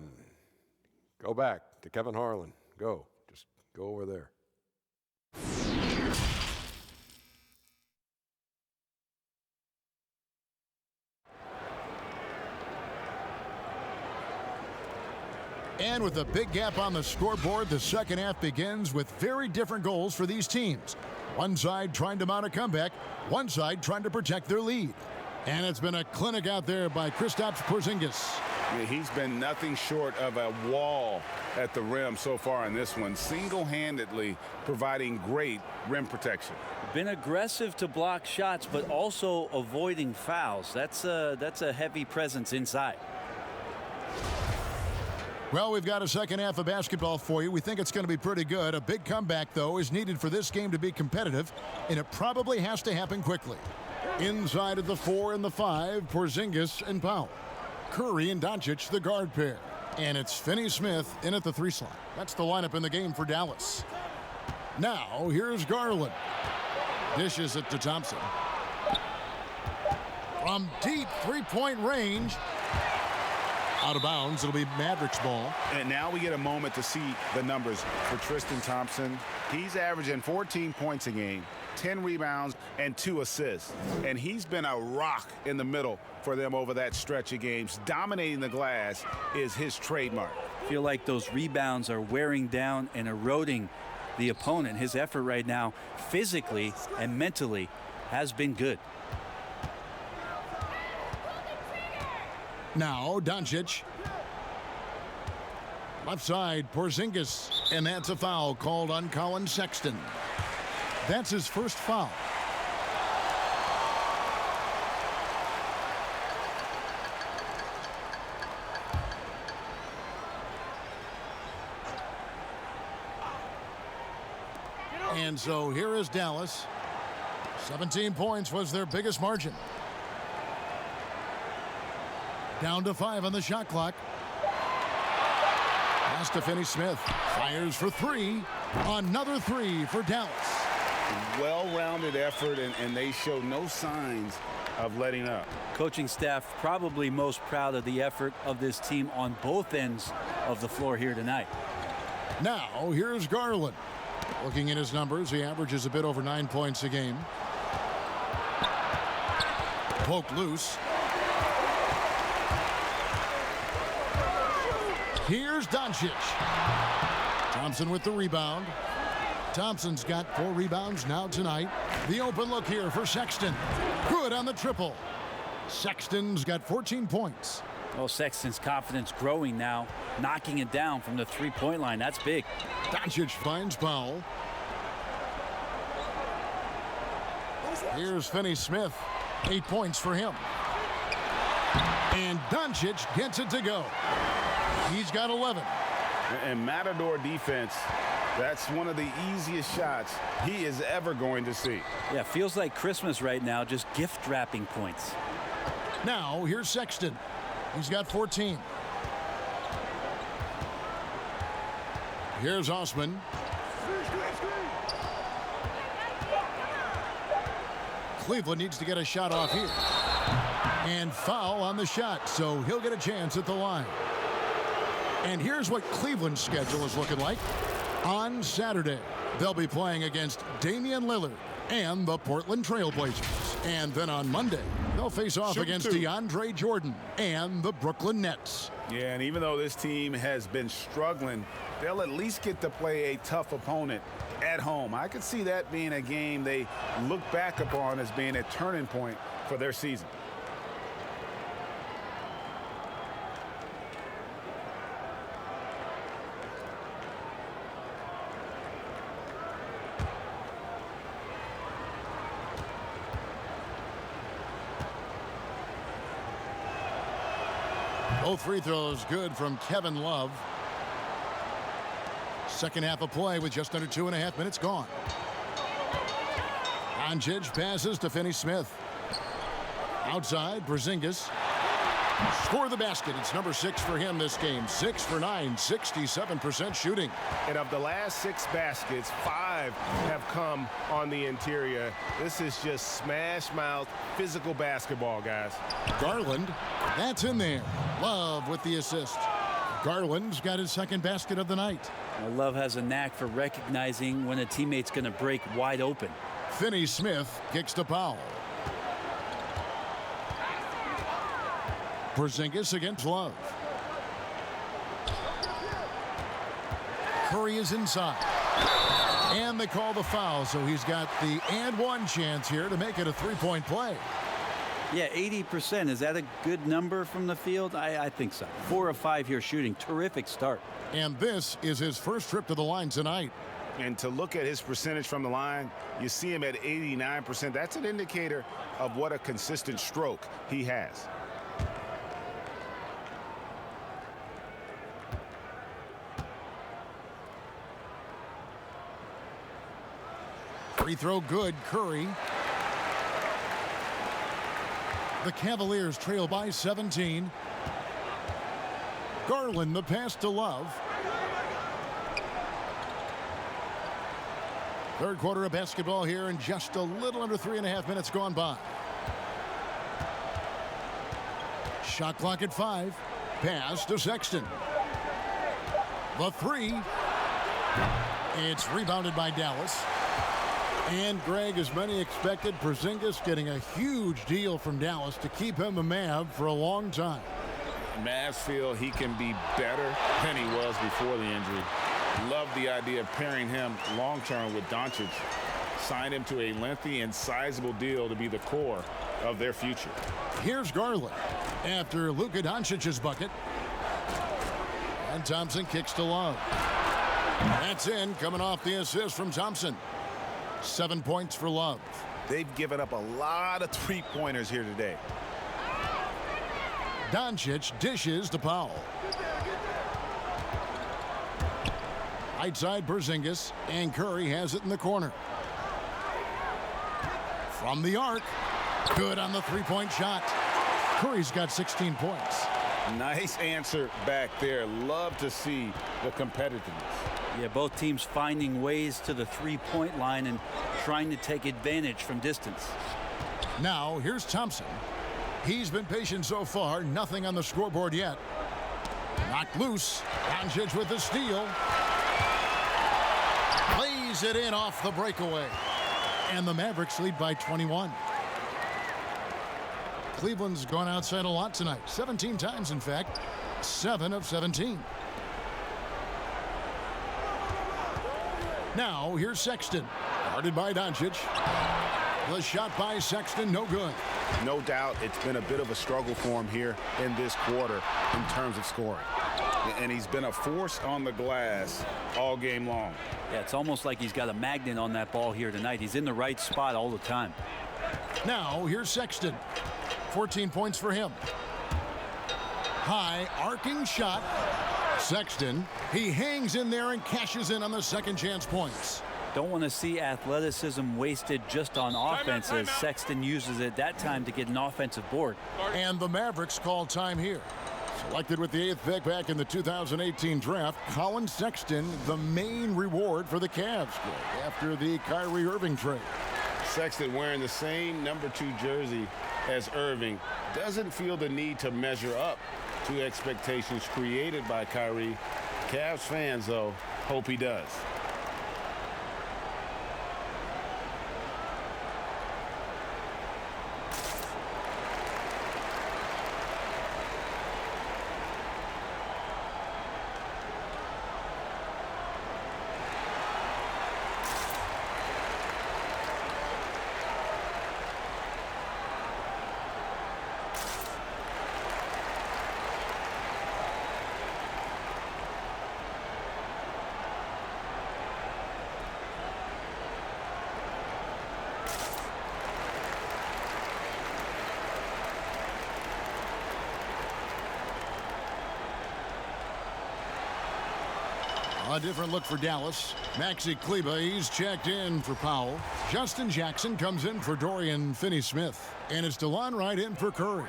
Go back to Kevin Harlan. Go. Just go over there. And with a big gap on the scoreboard, the second half begins with very different goals for these teams. One side trying to mount a comeback, one side trying to protect their lead. And it's been a clinic out there by Kristaps Porzingis. Yeah, he's been nothing short of a wall at the rim so far in this one, single-handedly providing great rim protection. Been aggressive to block shots, but also avoiding fouls. That's a heavy presence inside. Well, we've got a second half of basketball for you. We think it's going to be pretty good. A big comeback, though, is needed for this game to be competitive, and it probably has to happen quickly. Inside of the 4 and the 5, Porzingis and Powell. Curry and Doncic, the guard pair. And it's Finney-Smith in at the 3 slot. That's the lineup in the game for Dallas. Now, here's Garland. Dishes it to Thompson. From deep three-point range. Out of bounds. It'll be Mavericks ball. And now we get a moment to see the numbers for Tristan Thompson. He's averaging 14 points a game, 10 rebounds, and 2 assists. And he's been a rock in the middle for them over that stretch of games. Dominating the glass is his trademark. I feel like those rebounds are wearing down and eroding the opponent. His effort right now, physically and mentally, has been good. Now, Doncic. Left side, Porzingis. And that's a foul called on Colin Sexton. That's his first foul. And so here is Dallas. 17 points was their biggest margin. Down to 5 on the shot clock. Pass to Finney-Smith. Fires for 3. Another 3 for Dallas. Well-rounded effort, and they show no signs of letting up. Coaching staff probably most proud of the effort of this team on both ends of the floor here tonight. Now, here's Garland. Looking at his numbers, he averages a bit over 9 points a game. Poked loose. Here's Doncic. Thompson with the rebound. Thompson's got 4 rebounds now tonight. The open look here for Sexton. Good on the triple. Sexton's got 14 points. Well, Sexton's confidence growing now, knocking it down from the three-point line. That's big. Doncic finds Powell. Here's Finney-Smith. 8 points for him. And Doncic gets it to go. He's got 11. And Matador defense, that's one of the easiest shots he is ever going to see. Yeah, feels like Christmas right now, just gift wrapping points. Now, here's Sexton. He's got 14. Here's Osman. Cleveland needs to get a shot off here. And foul on the shot, so he'll get a chance at the line. And here's what Cleveland's schedule is looking like. On Saturday, they'll be playing against Damian Lillard and the Portland Trail Blazers. And then on Monday, they'll face off against DeAndre Jordan and the Brooklyn Nets. Yeah, and even though this team has been struggling, they'll at least get to play a tough opponent at home. I could see that being a game they look back upon as being a turning point for their season. Both free throws good from Kevin Love. Second half of play with just under 2.5 minutes gone. Doncic passes to Finney-Smith. Outside, Porzingis. For the basket. It's number 6 for him this game. 6 for 9, 67% shooting. And of the last 6 baskets, 5 have come on the interior. This is just smash mouth physical basketball, guys. Garland, that's in there. Love with the assist. Garland's got his second basket of the night. Love has a knack for recognizing when a teammate's going to break wide open. Finney-Smith kicks to Powell. Porzingis against Love. Curry is inside. And they call the foul, so he's got the and one chance here to make it a three-point play. Yeah, 80%. Is that a good number from the field? I think so. 4 of 5 here shooting. Terrific start. And this is his first trip to the line tonight. And to look at his percentage from the line, you see him at 89%. That's an indicator of what a consistent stroke he has. Free throw good, Curry. The Cavaliers trail by 17. Garland, the pass to Love. Third quarter of basketball here, and just a little under 3.5 minutes gone by. Shot clock at 5. Pass to Sexton. The 3. It's rebounded by Dallas. And Greg, as many expected, Porzingis getting a huge deal from Dallas to keep him a Mav for a long time. Mavs feel he can be better than he was before the injury. Love the idea of pairing him long-term with Doncic. Sign him to a lengthy and sizable deal to be the core of their future. Here's Garland after Luka Doncic's bucket. And Thompson kicks to Love. That's in, coming off the assist from Thompson. 7 points for Love. They've given up a lot of three-pointers here today. Doncic dishes to Powell. Right side Porzingis, and Curry has it in the corner. From the arc, good on the three-point shot. Curry's got 16 points. Nice answer back there. Love to see the competitiveness. Yeah, both teams finding ways to the three-point line and trying to take advantage from distance. Now, here's Thompson. He's been patient so far. Nothing on the scoreboard yet. Knocked loose. Doncic with the steal. Plays it in off the breakaway. And the Mavericks lead by 21. Cleveland's gone outside a lot tonight. 17 times, in fact. 7 of 17. Now, here's Sexton. Guarded by Doncic. The shot by Sexton, no good. No doubt it's been a bit of a struggle for him here in this quarter in terms of scoring. And he's been a force on the glass all game long. Yeah, it's almost like he's got a magnet on that ball here tonight. He's in the right spot all the time. Now, here's Sexton. 14 points for him. High arcing shot. Sexton, he hangs in there and cashes in on the second chance points. Don't want to see athleticism wasted just on offense as Sexton uses it that time to get an offensive board. And the Mavericks call time here. Selected with the 8th pick back in the 2018 draft, Colin Sexton, the main reward for the Cavs after the Kyrie Irving trade. Sexton wearing the same number 2 jersey as Irving doesn't feel the need to measure up to expectations created by Kyrie. Cavs fans, though, hope he does. A different look for Dallas. Maxi Kleber, he's checked in for Powell. Justin Jackson comes in for Dorian Finney-Smith. And it's DeLon Wright in for Curry.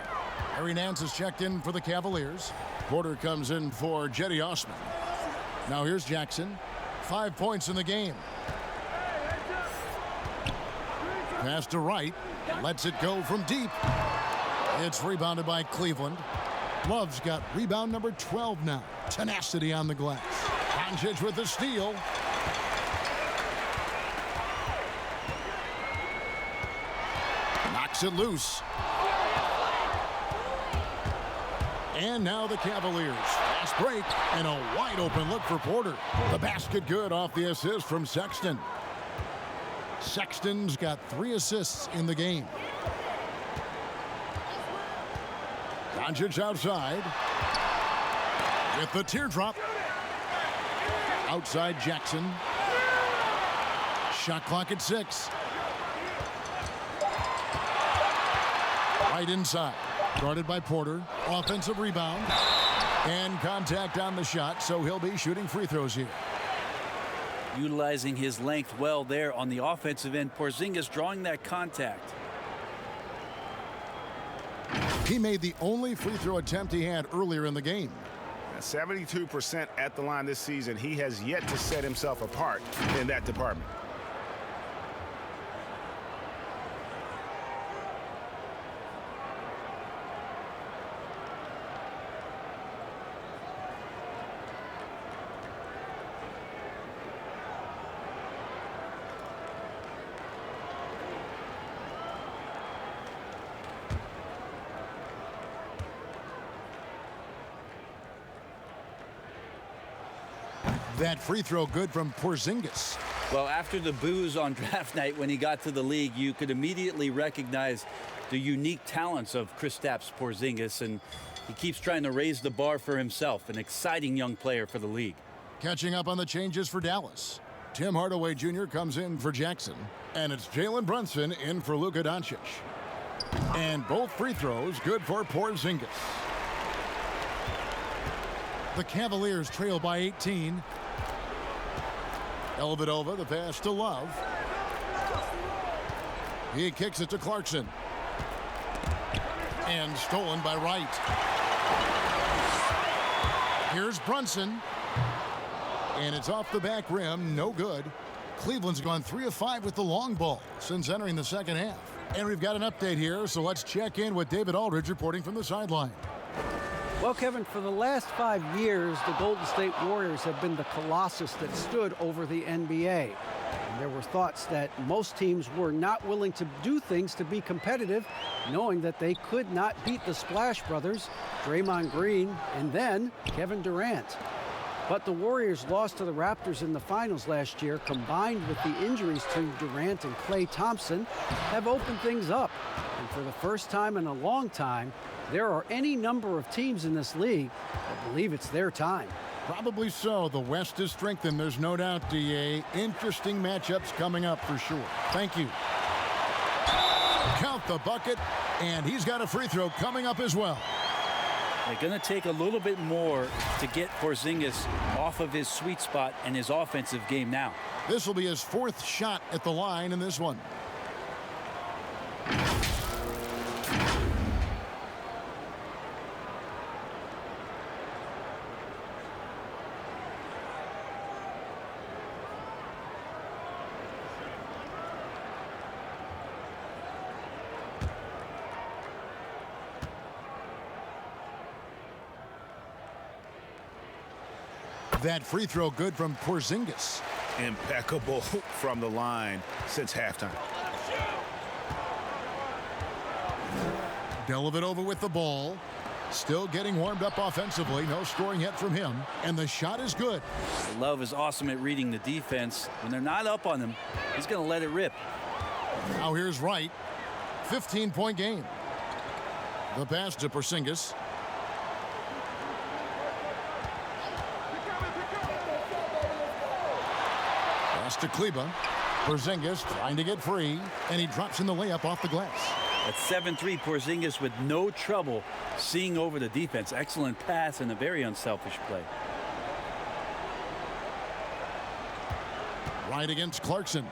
Harry Nance is checked in for the Cavaliers. Porter comes in for Jetty Osman. Now here's Jackson. 5 points in the game. Pass to Wright. Lets it go from deep. It's rebounded by Cleveland. Love's got rebound number 12 now. Tenacity on the glass. Doncic with the steal. Knocks it loose. And now the Cavaliers. Fast break and a wide open look for Porter. The basket good off the assist from Sexton. Sexton's got 3 assists in the game. Doncic outside. With the teardrop. Outside Jackson. Shot clock at 6. Right inside. Guarded by Porter. Offensive rebound. And contact on the shot, so he'll be shooting free throws here. Utilizing his length well there on the offensive end. Porzingis drawing that contact. He made the only free throw attempt he had earlier in the game. 72% at the line this season. He has yet to set himself apart in that department. That free throw good from Porzingis. Well, after the boos on draft night when he got to the league, you could immediately recognize the unique talents of Kristaps Porzingis, and he keeps trying to raise the bar for himself. An exciting young player for the league. Catching up on the changes for Dallas. Tim Hardaway Jr. comes in for Jackson. And it's Jalen Brunson in for Luka Doncic. And both free throws good for Porzingis. The Cavaliers trail by 18. Dellavedova, the pass to Love. He kicks it to Clarkson. And stolen by Wright. Here's Brunson. And it's off the back rim, no good. Cleveland's gone 3 of 5 with the long ball since entering the second half. And we've got an update here, so let's check in with David Aldridge reporting from the sideline. Well, Kevin, for the last 5 years, the Golden State Warriors have been the colossus that stood over the NBA. And there were thoughts that most teams were not willing to do things to be competitive, knowing that they could not beat the Splash Brothers, Draymond Green, and then Kevin Durant. But the Warriors lost to the Raptors in the finals last year, combined with the injuries to Durant and Klay Thompson, have opened things up. And for the first time in a long time, there are any number of teams in this league that believe it's their time. Probably so. The West is strengthened. There's no doubt, DA. Interesting matchups coming up for sure. Thank you. Count the bucket, and he's got a free throw coming up as well. They're going to take a little bit more to get Porzingis off of his sweet spot and his offensive game now. This will be his 4th shot at the line in this one. That free throw good from Porzingis. Impeccable from the line since halftime. Dellavedova with the ball. Still getting warmed up offensively. No scoring yet from him. And the shot is good. Love is awesome at reading the defense. When they're not up on him, he's going to let it rip. Now here's Wright. 15-point game. The pass to Porzingis. Pass to Kleba. Porzingis trying to get free, and he drops in the layup off the glass. At 7-3, Porzingis with no trouble seeing over the defense. Excellent pass and a very unselfish play. Right against Clarkson.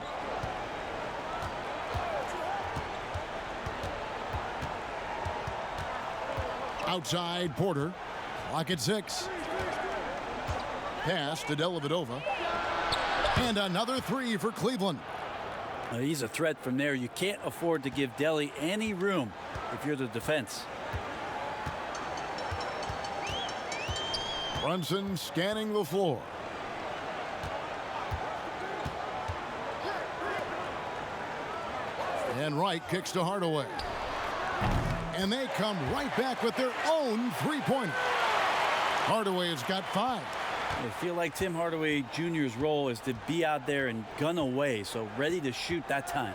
Outside Porter. Clock at 6. Pass to Dellavedova. And another 3 for Cleveland. He's a threat from there. You can't afford to give Delly any room if you're the defense. Brunson scanning the floor. And Wright kicks to Hardaway. And they come right back with their own three-pointer. Hardaway has got 5. I feel like Tim Hardaway Jr.'s role is to be out there and gun away, so ready to shoot that time.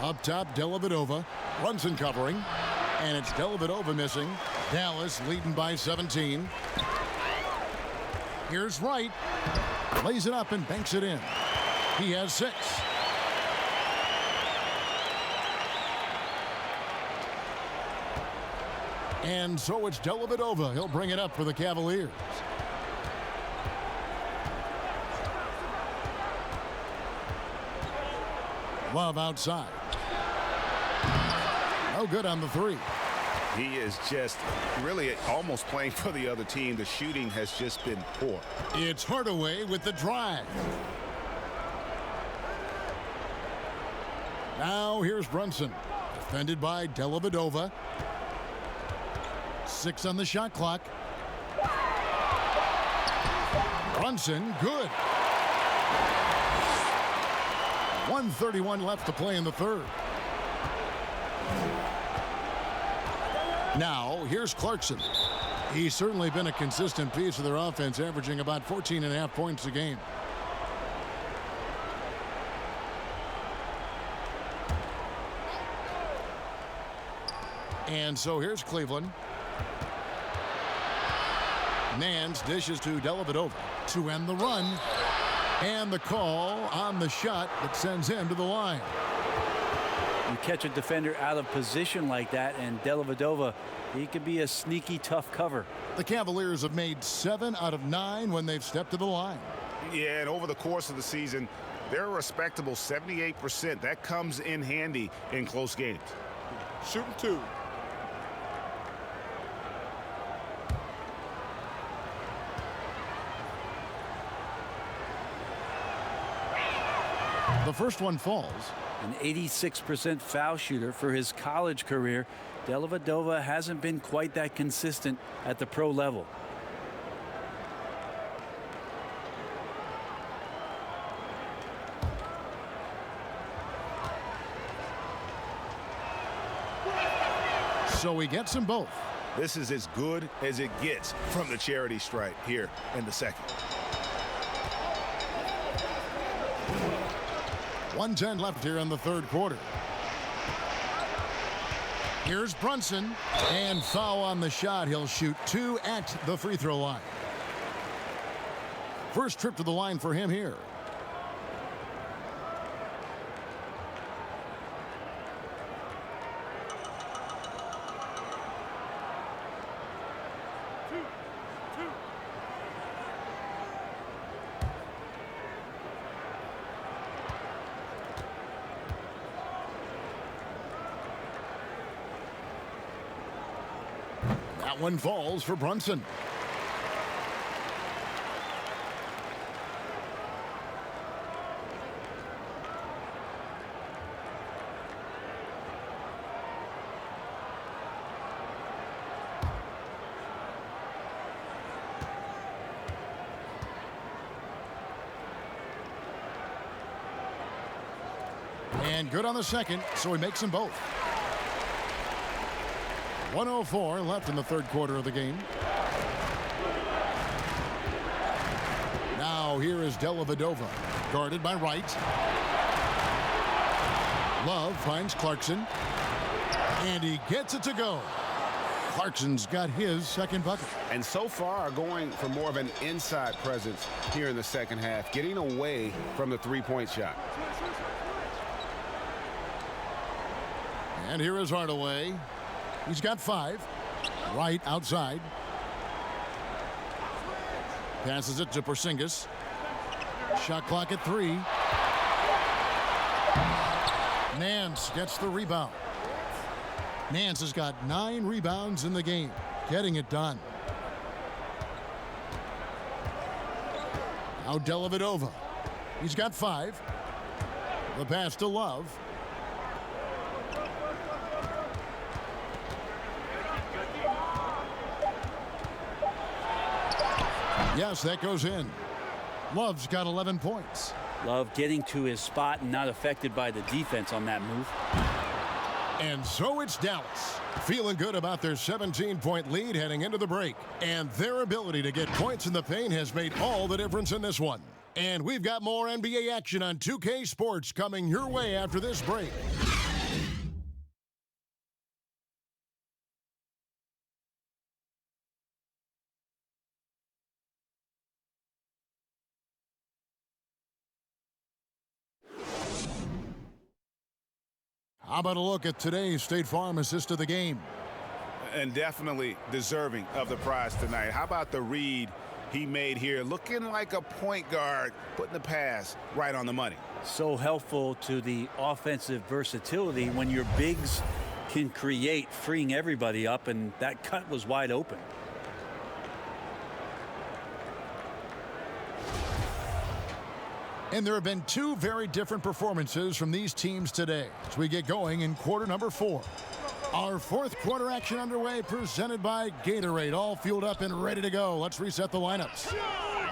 Up top, Dellavedova. Brunson covering. And it's Dellavedova missing. Dallas leading by 17. Here's Wright. Lays it up and banks it in. He has 6. And so it's Dellavedova. He'll bring it up for the Cavaliers. Love outside. No good on the 3. He is just really almost playing for the other team. The shooting has just been poor. It's Hardaway with the drive. Now here's Brunson. Defended by Dellavedova. 6 on the shot clock. Brunson, good. 1:31 left to play in the 3rd. Now, here's Clarkson. He's certainly been a consistent piece of their offense, averaging about 14.5 points a game. And so here's Cleveland. Nance dishes to Dellavedova to end the run. And the call on the shot that sends him to the line. You catch a defender out of position like that, and Dellavedova, he could be a sneaky, tough cover. The Cavaliers have made 7 out of 9 when they've stepped to the line. Yeah, and over the course of the season, they're a respectable 78%. That comes in handy in close games. Shooting 2. The first one falls. An 86% foul shooter for his college career. Dellavedova hasn't been quite that consistent at the pro level. So he gets them both. This is as good as it gets from the charity stripe here in the second. 1:10 left here in the third quarter. Here's Brunson, and foul on the shot. He'll shoot 2 at the free throw line. First trip to the line for him here. That one falls for Brunson. And good on the second, so he makes them both. 1:04 left in the third quarter of the game. Now here is Dellavedova, guarded by Wright. Love finds Clarkson, and he gets it to go. Clarkson's got his second bucket. And so far are going for more of an inside presence here in the second half, getting away from the three-point shot. And here is Hardaway. He's got 5. Right outside. Passes it to Porzingis. Shot clock at 3. Nance gets the rebound. Nance has got 9 rebounds in the game, getting it done. Now Dellavedova. He's got 5. The pass to Love. Yes, that goes in. Love's got 11 points. Love getting to his spot and not affected by the defense on that move. And so it's Dallas, feeling good about their 17-point lead heading into the break. And their ability to get points in the paint has made all the difference in this one. And we've got more NBA action on 2K Sports coming your way after this break. How about a look at today's State Farm assist of the game? And definitely deserving of the prize tonight. How about the read he made here? Looking like a point guard, putting the pass right on the money. So helpful to the offensive versatility when your bigs can create, freeing everybody up, and that cut was wide open. And there have been 2 very different performances from these teams today as we get going in quarter number 4. Our fourth quarter action underway, presented by Gatorade, all fueled up and ready to go. Let's reset the lineups.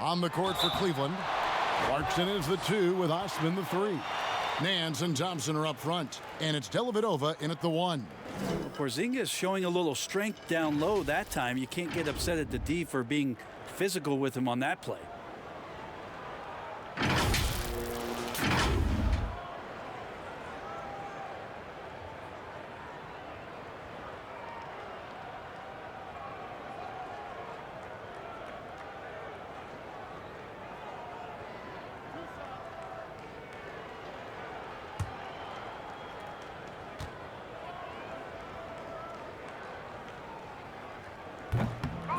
On the court for Cleveland, Clarkson is the 2 with Osman the 3. Nance and Thompson are up front, and it's Dellavedova in at the 1. Porzingis showing a little strength down low that time. You can't get upset at the D for being physical with him on that play.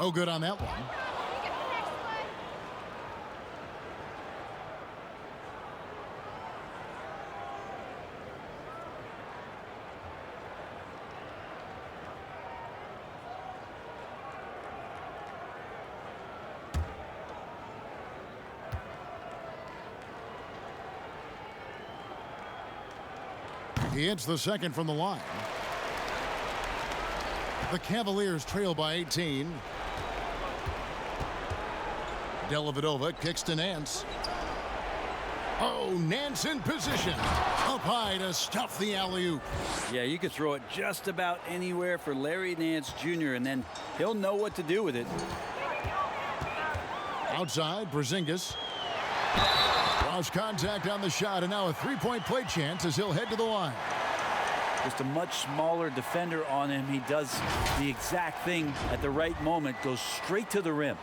No good on that one. He hits the second from the line. The Cavaliers trail by 18. Dellavedova kicks to Nance. Oh, Nance in position. Up high to stuff the alley-oop. Yeah, you could throw it just about anywhere for Larry Nance Jr., and then he'll know what to do with it. Outside, Porzingis. Lost contact on the shot, and now a three-point play chance as he'll head to the line. Just a much smaller defender on him. He does the exact thing at the right moment, goes straight to the rim.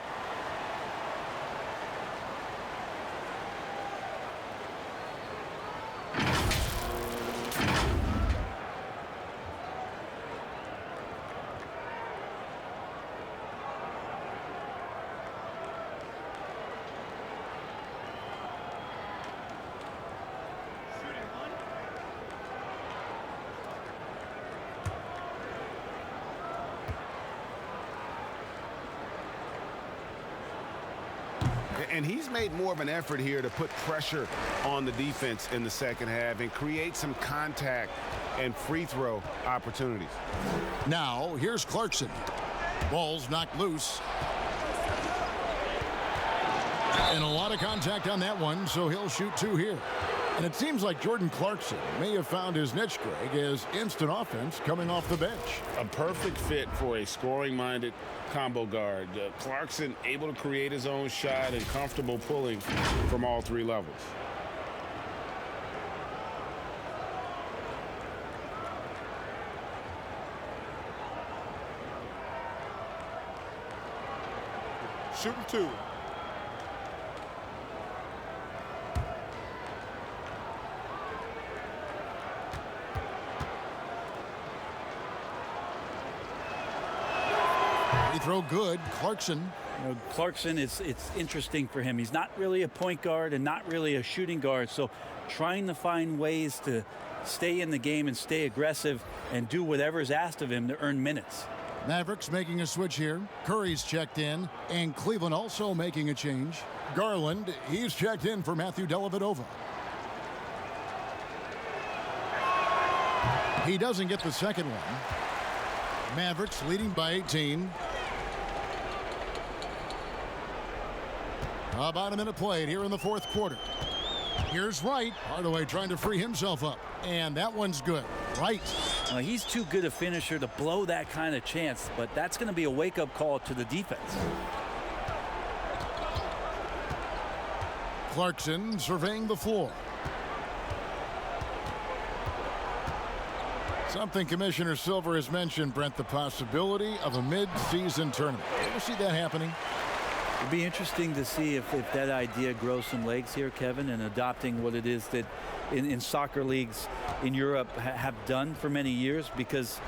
And he's made more of an effort here to put pressure on the defense in the second half and create some contact and free throw opportunities. Now, here's Clarkson. Ball's knocked loose. And a lot of contact on that one, so he'll shoot two here. And it seems like Jordan Clarkson may have found his niche, Greg, as instant offense coming off the bench. A perfect fit for a scoring-minded combo guard. Clarkson able to create his own shot and comfortable pulling from all three levels. Shooting two. Throw good. Clarkson. You know, Clarkson, it's interesting for him. He's not really a point guard and not really a shooting guard, so trying to find ways to stay in the game and stay aggressive and do whatever's asked of him to earn minutes. Mavericks making a switch here. Curry's checked in, and Cleveland also making a change. Garland, he's checked in for Matthew Dellavedova. He doesn't get the second one. Mavericks leading by 18. About a minute played here in the fourth quarter. Here's Wright. Hardaway trying to free himself up. And that one's good. Wright. He's too good a finisher to blow that kind of chance, but that's going to be a wake-up call to the defense. Clarkson surveying the floor. Something Commissioner Silver has mentioned, Brent, the possibility of a mid-season tournament. Do you see that happening? It'd be interesting to see if that idea grows some legs here, Kevin, and adopting what it is that in soccer leagues in Europe have done for many years, because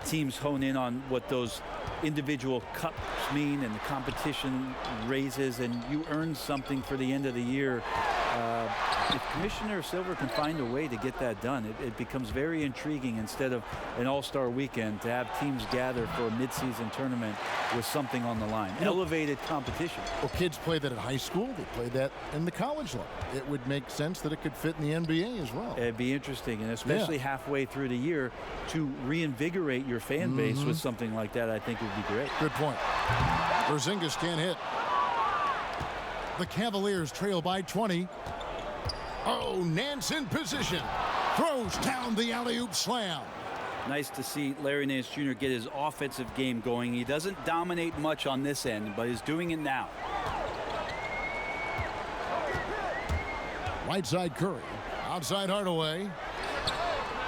teams hone in on what those individual cups mean and the competition raises, and you earn something for the end of the year. If Commissioner Silver can find a way to get that done, it becomes very intriguing instead of an all-star weekend to have teams gather for a mid-season tournament with something on the line. Elevated competition. Well, kids play that at high school. They play that in the college level. It would make sense that it could fit in the NBA as well. It'd be interesting, and especially halfway through the year, to reinvigorate your fan base with something like that, I think would be great. Good point. Porzingis can't hit. The Cavaliers trail by 20. Oh, Nance in position. Throws down the alley-oop slam. Nice to see Larry Nance Jr. get his offensive game going. He doesn't dominate much on this end, but is doing it now. Right side Curry. Outside Hardaway.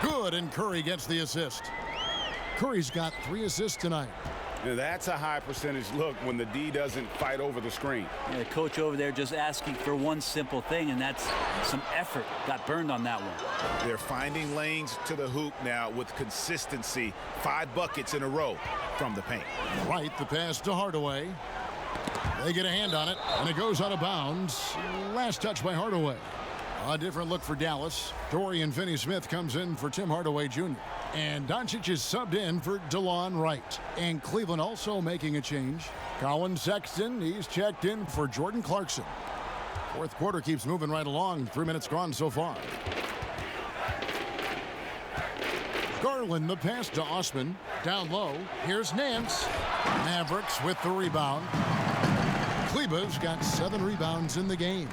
Good, and Curry gets the assist. Curry's got 3 assists tonight. Now, that's a high percentage look when the D doesn't fight over the screen. Yeah, the coach over there just asking for one simple thing, and that's some effort. Got burned on that one. They're finding lanes to the hoop now with consistency. 5 buckets in a row from the paint. Right, the pass to Hardaway. They get a hand on it, and it goes out of bounds. Last touch by Hardaway. A different look for Dallas. Dorian Finney-Smith comes in for Tim Hardaway Jr. And Doncic is subbed in for DeLon Wright. And Cleveland also making a change. Colin Sexton, he's checked in for Jordan Clarkson. Fourth quarter keeps moving right along. 3 minutes gone so far. Garland, the pass to Osman. Down low, here's Nance. Mavericks with the rebound. Kleba's got 7 rebounds in the game.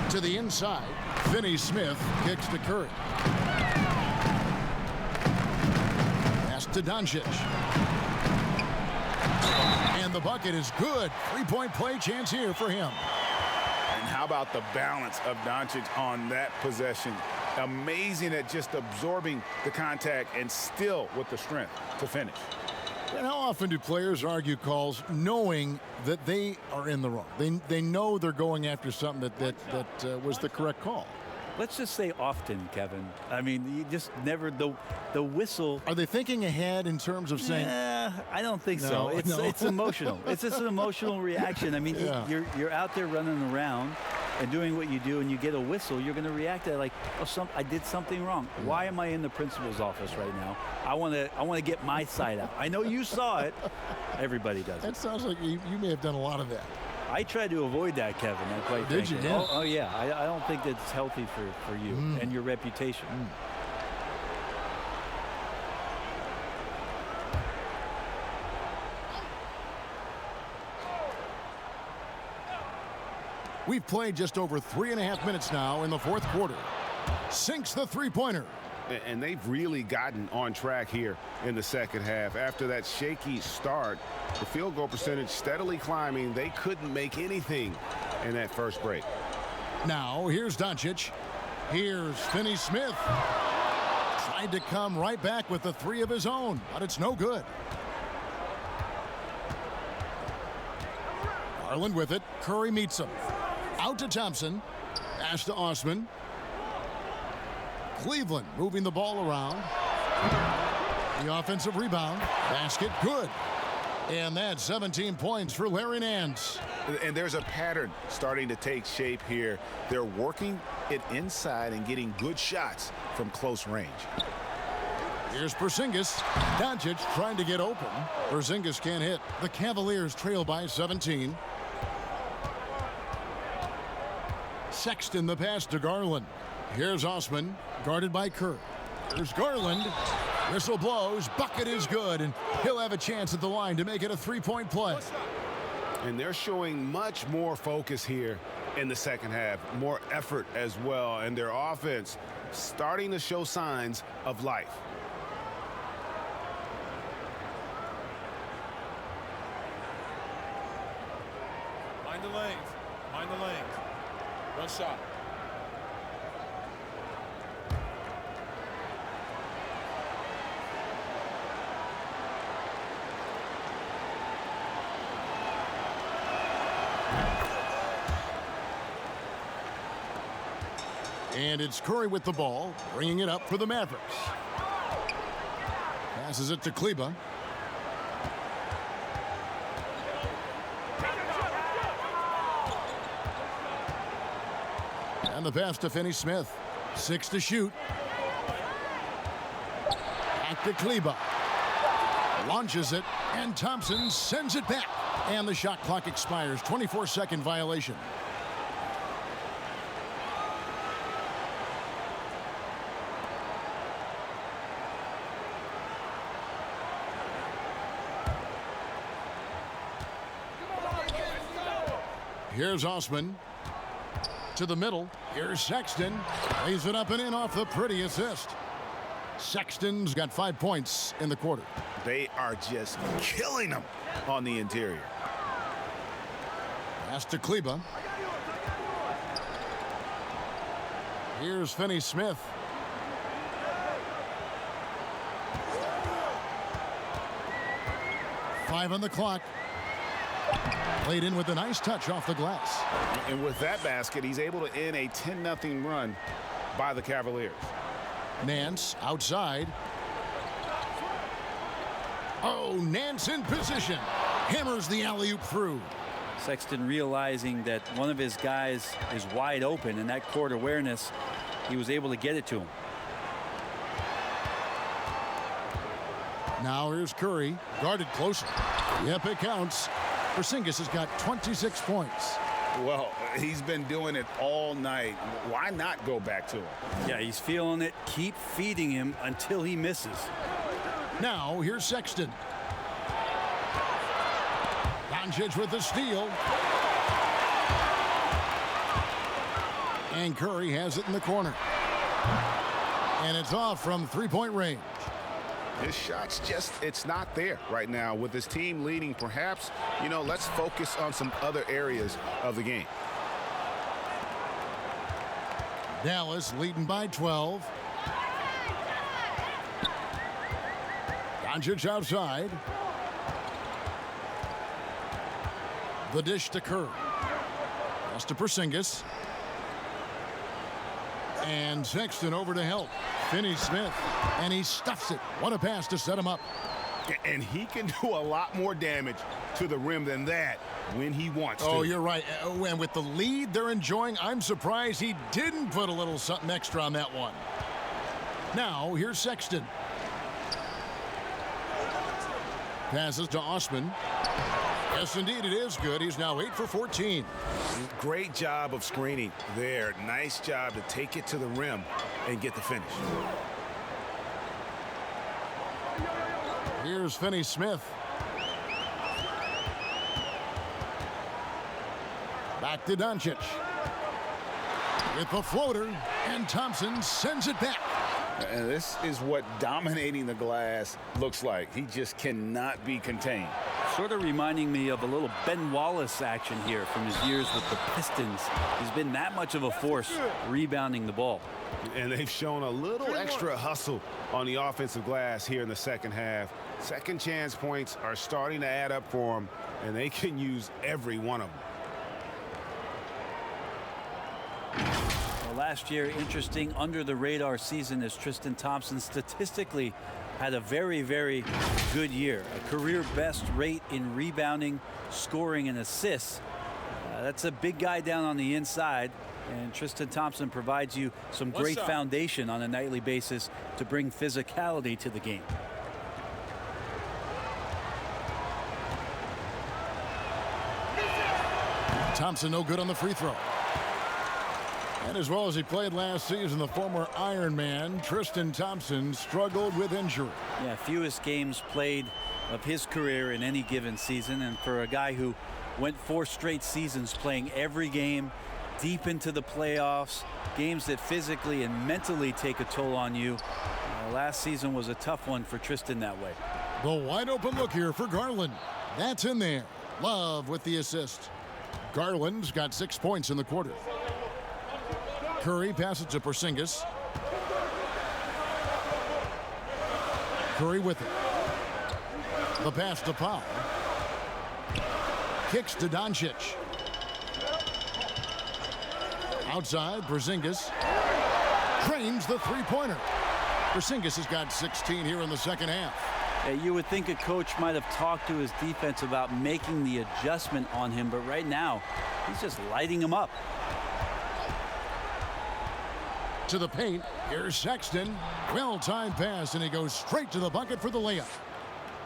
To the inside, Finney-Smith kicks to Curry. Pass to Doncic. And the bucket is good. 3-point play chance here for him. And how about the balance of Doncic on that possession? Amazing at just absorbing the contact and still with the strength to finish. And how often do players argue calls knowing that they are in the wrong? They know they're going after something that was the correct call. Let's just say often, Kevin. I mean, you just never, the whistle. Are they thinking ahead in terms of saying? I don't think so. It's emotional. It's just an emotional reaction. I mean, you're out there running around and doing what you do, and you get a whistle, you're going to react to it like, oh, I did something wrong. Why am I in the principal's office right now? I want to get my side out. I know you saw it. Everybody does it. That sounds like you may have done a lot of that. I tried to avoid that, Kevin. Did you? Yeah. Oh, yeah. I don't think that's healthy for you and your reputation. We've played just over 3.5 minutes now in the fourth quarter. Sinks the three-pointer. And they've really gotten on track here in the second half. After that shaky start, the field goal percentage steadily climbing. They couldn't make anything in that first break. Now, here's Doncic. Here's Finney-Smith. Tried to come right back with the 3 of his own, but it's no good. Garland with it. Curry meets him. Out to Thompson. Pass to Osman. Cleveland moving the ball around. The offensive rebound. Basket good. And that's 17 points for Larry Nance. And there's a pattern starting to take shape here. They're working it inside and getting good shots from close range. Here's Porzingis. Doncic trying to get open. Porzingis can't hit. The Cavaliers trail by 17. Sexton the pass to Garland. Here's Osman, guarded by Kerr. Here's Garland. Whistle blows. Bucket is good, and he'll have a chance at the line to make it a 3-point play. And they're showing much more focus here in the second half. More effort as well, and their offense starting to show signs of life. Mind the lanes. Mind the lanes. One shot. And it's Curry with the ball, bringing it up for the Mavericks. Passes it to Kleber. And the pass to Finney-Smith. 6 to shoot. Back to Kleber. Launches it, and Thompson sends it back. And the shot clock expires. 24-second violation. Here's Osman. To the middle. Here's Sexton. Lays it up and in off the pretty assist. Sexton's got 5 points in the quarter. They are just killing them on the interior. Pass to Kleber. Here's Finney-Smith. 5 on the clock. Played in with a nice touch off the glass. And with that basket, he's able to end a 10-0 run by the Cavaliers. Nance outside. Oh, Nance in position. Hammers the alley-oop through. Sexton realizing that one of his guys is wide open, and that court awareness, he was able to get it to him. Now here's Curry, guarded closer. Yep, it counts. Porzingis has got 26 points. Well, he's been doing it all night. Why not go back to him? Yeah, he's feeling it. Keep feeding him until he misses. Now here's Sexton. Doncic with the steal. And Curry has it in the corner. And it's off from three-point range. His shot's just, it's not there right now. With his team leading, perhaps, let's focus on some other areas of the game. Dallas leading by 12. Doncic outside. The dish to Curry. Pass to Porzingis. And Sexton over to help. Finney-Smith, and he stuffs it. What a pass to set him up. And he can do a lot more damage to the rim than that when he wants to. Oh, you're right. And with the lead they're enjoying, I'm surprised he didn't put a little something extra on that one. Now, here's Sexton. Passes to Osman. Yes, indeed, it is good. He's now 8 for 14. Great job of screening there. Nice job to take it to the rim and get the finish. Here's Finney-Smith. Back to Doncic. With the floater, and Thompson sends it back. And this is what dominating the glass looks like. He just cannot be contained. Sort of reminding me of a little Ben Wallace action here from his years with the Pistons. He's been that much of a force rebounding the ball. And they've shown a little extra hustle on the offensive glass here in the second half. Second chance points are starting to add up for them, and they can use every one of them. Well, last year, interesting under-the-radar season as Tristan Thompson statistically had a very, very good year. A career best rate in rebounding, scoring, and assists. That's a big guy down on the inside, and Tristan Thompson provides you some great foundation on a nightly basis to bring physicality to the game. Thompson no good on the free throw. And as well as he played last season, the former Iron Man, Tristan Thompson, struggled with injury. Yeah, fewest games played of his career in any given season. And for a guy who went 4 straight seasons playing every game, deep into the playoffs, games that physically and mentally take a toll on you, last season was a tough one for Tristan that way. The wide open look here for Garland. That's in there. Love with the assist. Garland's got 6 points in the quarter. Curry passes to Porzingis. Curry with it. The pass to Powell. Kicks to Doncic. Outside, Porzingis trains the three-pointer. Porzingis has got 16 here in the second half. You would think a coach might have talked to his defense about making the adjustment on him, but right now, he's just lighting him up. To the paint, here's Sexton. Well-timed pass, and he goes straight to the bucket for the layup.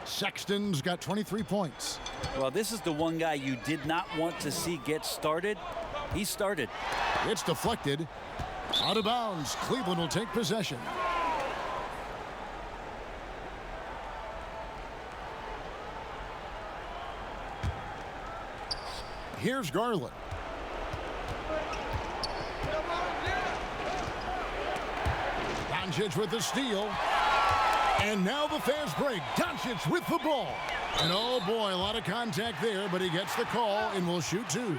Sexton's got 23 points. Well, this is the one guy you did not want to see get started. He started. It's deflected. Out of bounds. Cleveland will take possession. Here's Garland. Doncic with the steal. And now the fast break. Doncic with the ball. And oh boy, a lot of contact there, but he gets the call and will shoot 2.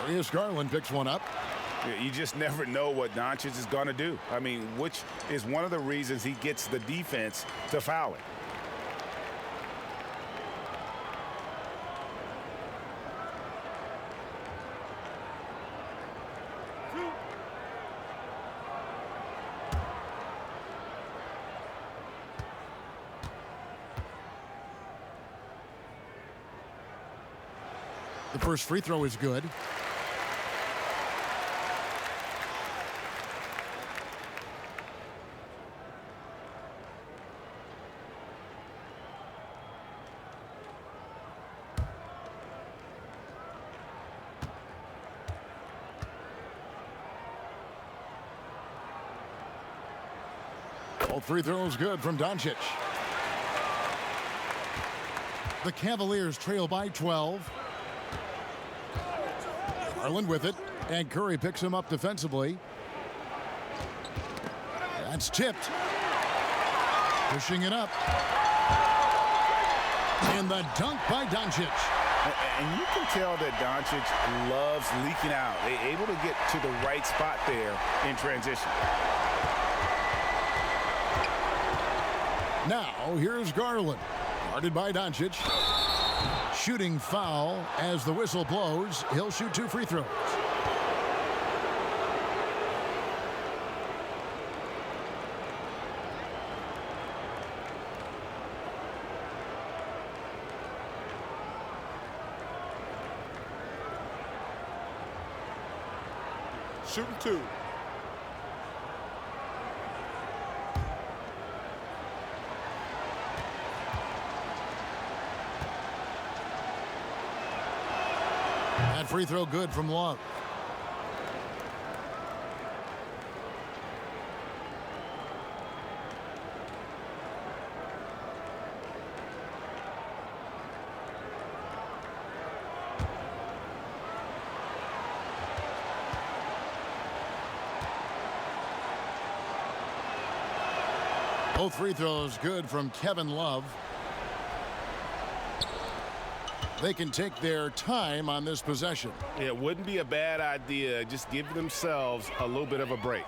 Darius Garland picks one up. You just never know what Doncic is going to do. I mean, which is one of the reasons he gets the defense to foul it. The first free throw is good. All free throws good from Doncic. The Cavaliers trail by 12. Garland with it, and Curry picks him up defensively. That's tipped. Pushing it up. And the dunk by Doncic. And you can tell that Doncic loves leaking out. They're able to get to the right spot there in transition. Now, here's Garland. Guarded by Doncic. Shooting foul as the whistle blows. He'll shoot 2 free throws. Shooting 2. That free throw good from Love. Both free throws good from Kevin Love. They can take their time on this possession. It wouldn't be a bad idea. Just give themselves a little bit of a break.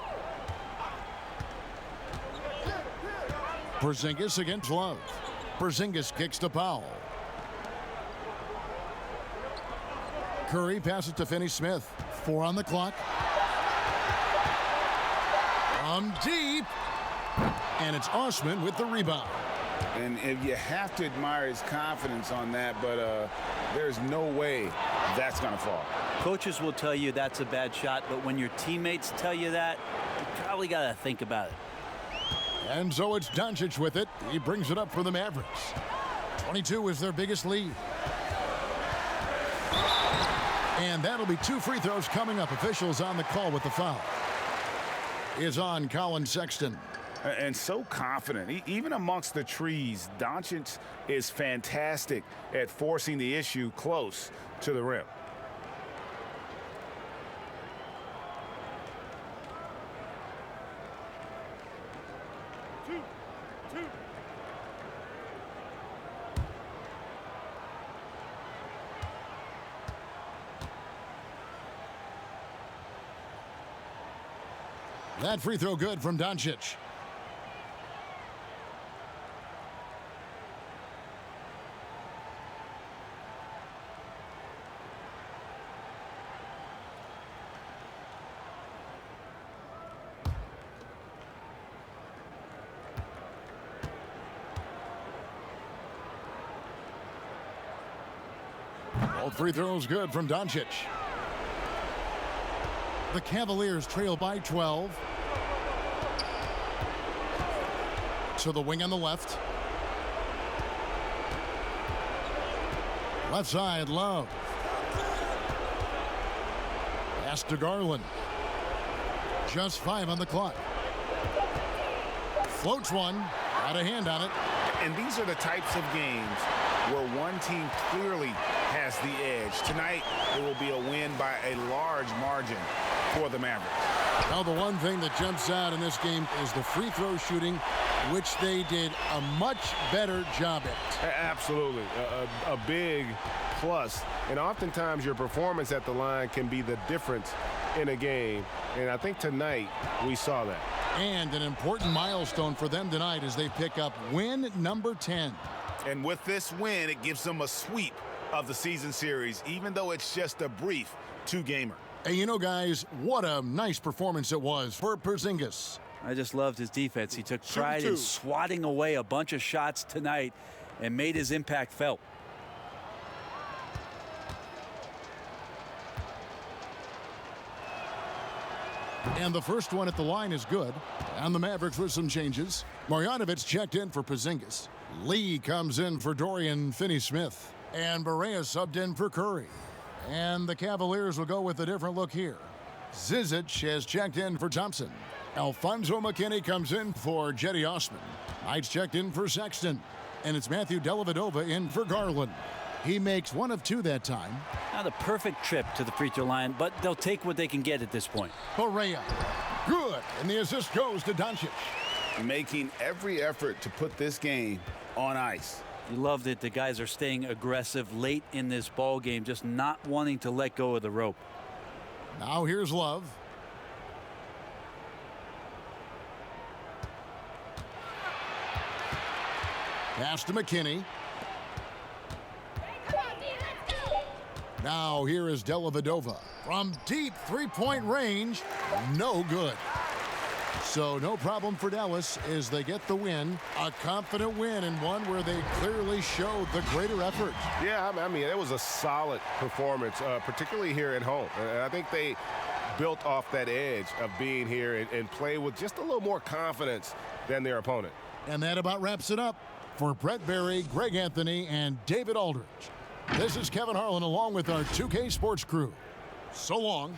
Porzingis against Love. Porzingis kicks to Powell. Curry passes to Finney-Smith. 4 on the clock. From deep. And it's Osman with the rebound. And you have to admire his confidence on that, but there's no way that's going to fall. Coaches will tell you that's a bad shot, but when your teammates tell you that, you probably got to think about it. And so it's Doncic with it. He brings it up for the Mavericks. 22 is their biggest lead. And that'll be 2 free throws coming up. Officials on the call with the foul is on Colin Sexton. And so confident. Even amongst the trees, Doncic is fantastic at forcing the issue close to the rim. That free throw good from Doncic. All free throws good from Doncic. The Cavaliers trail by 12. To the wing on the left. Left side, Love. Pass to Garland. Just 5 on the clock. Floats one. Got a hand on it. And these are the types of games where one team clearly has the edge. Tonight, it will be a win by a large margin for the Mavericks. Now, the one thing that jumps out in this game is the free throw shooting, which they did a much better job at. Absolutely. A big plus. And oftentimes your performance at the line can be the difference in a game. And I think tonight we saw that. And an important milestone for them tonight as they pick up win number 10. And with this win, it gives them a sweep of the season series, even though it's just a brief 2-gamer. Hey, you know, guys, what a nice performance it was for Porzingis. I just loved his defense. He took pride in swatting away a bunch of shots tonight and made his impact felt. And the first one at the line is good. And the Mavericks with some changes. Marjanovic checked in for Porzingis. Lee comes in for Dorian Finney-Smith. And Barea subbed in for Curry. And the Cavaliers will go with a different look here. Zizic has checked in for Thompson. Alfonso McKinney comes in for Jetty Osman. Knight's checked in for Sexton. And it's Matthew Dellavedova in for Garland. He makes 1 of 2 that time. Not a perfect trip to the free throw line, but they'll take what they can get at this point. Barea. Good. And the assist goes to Doncic. Making every effort to put this game on ice. You love that the guys are staying aggressive late in this ball game, just not wanting to let go of the rope. Now here's Love. Pass to McKinney. Now here is Dellavedova. From deep three-point range, no good. So no problem for Dallas as they get the win. A confident win and one where they clearly showed the greater effort. Yeah, I mean, it was a solid performance, particularly here at home. And I think they built off that edge of being here and play with just a little more confidence than their opponent. And that about wraps it up. For Brett Berry, Greg Anthony, and David Aldridge, this is Kevin Harlan along with our 2K Sports crew. So long.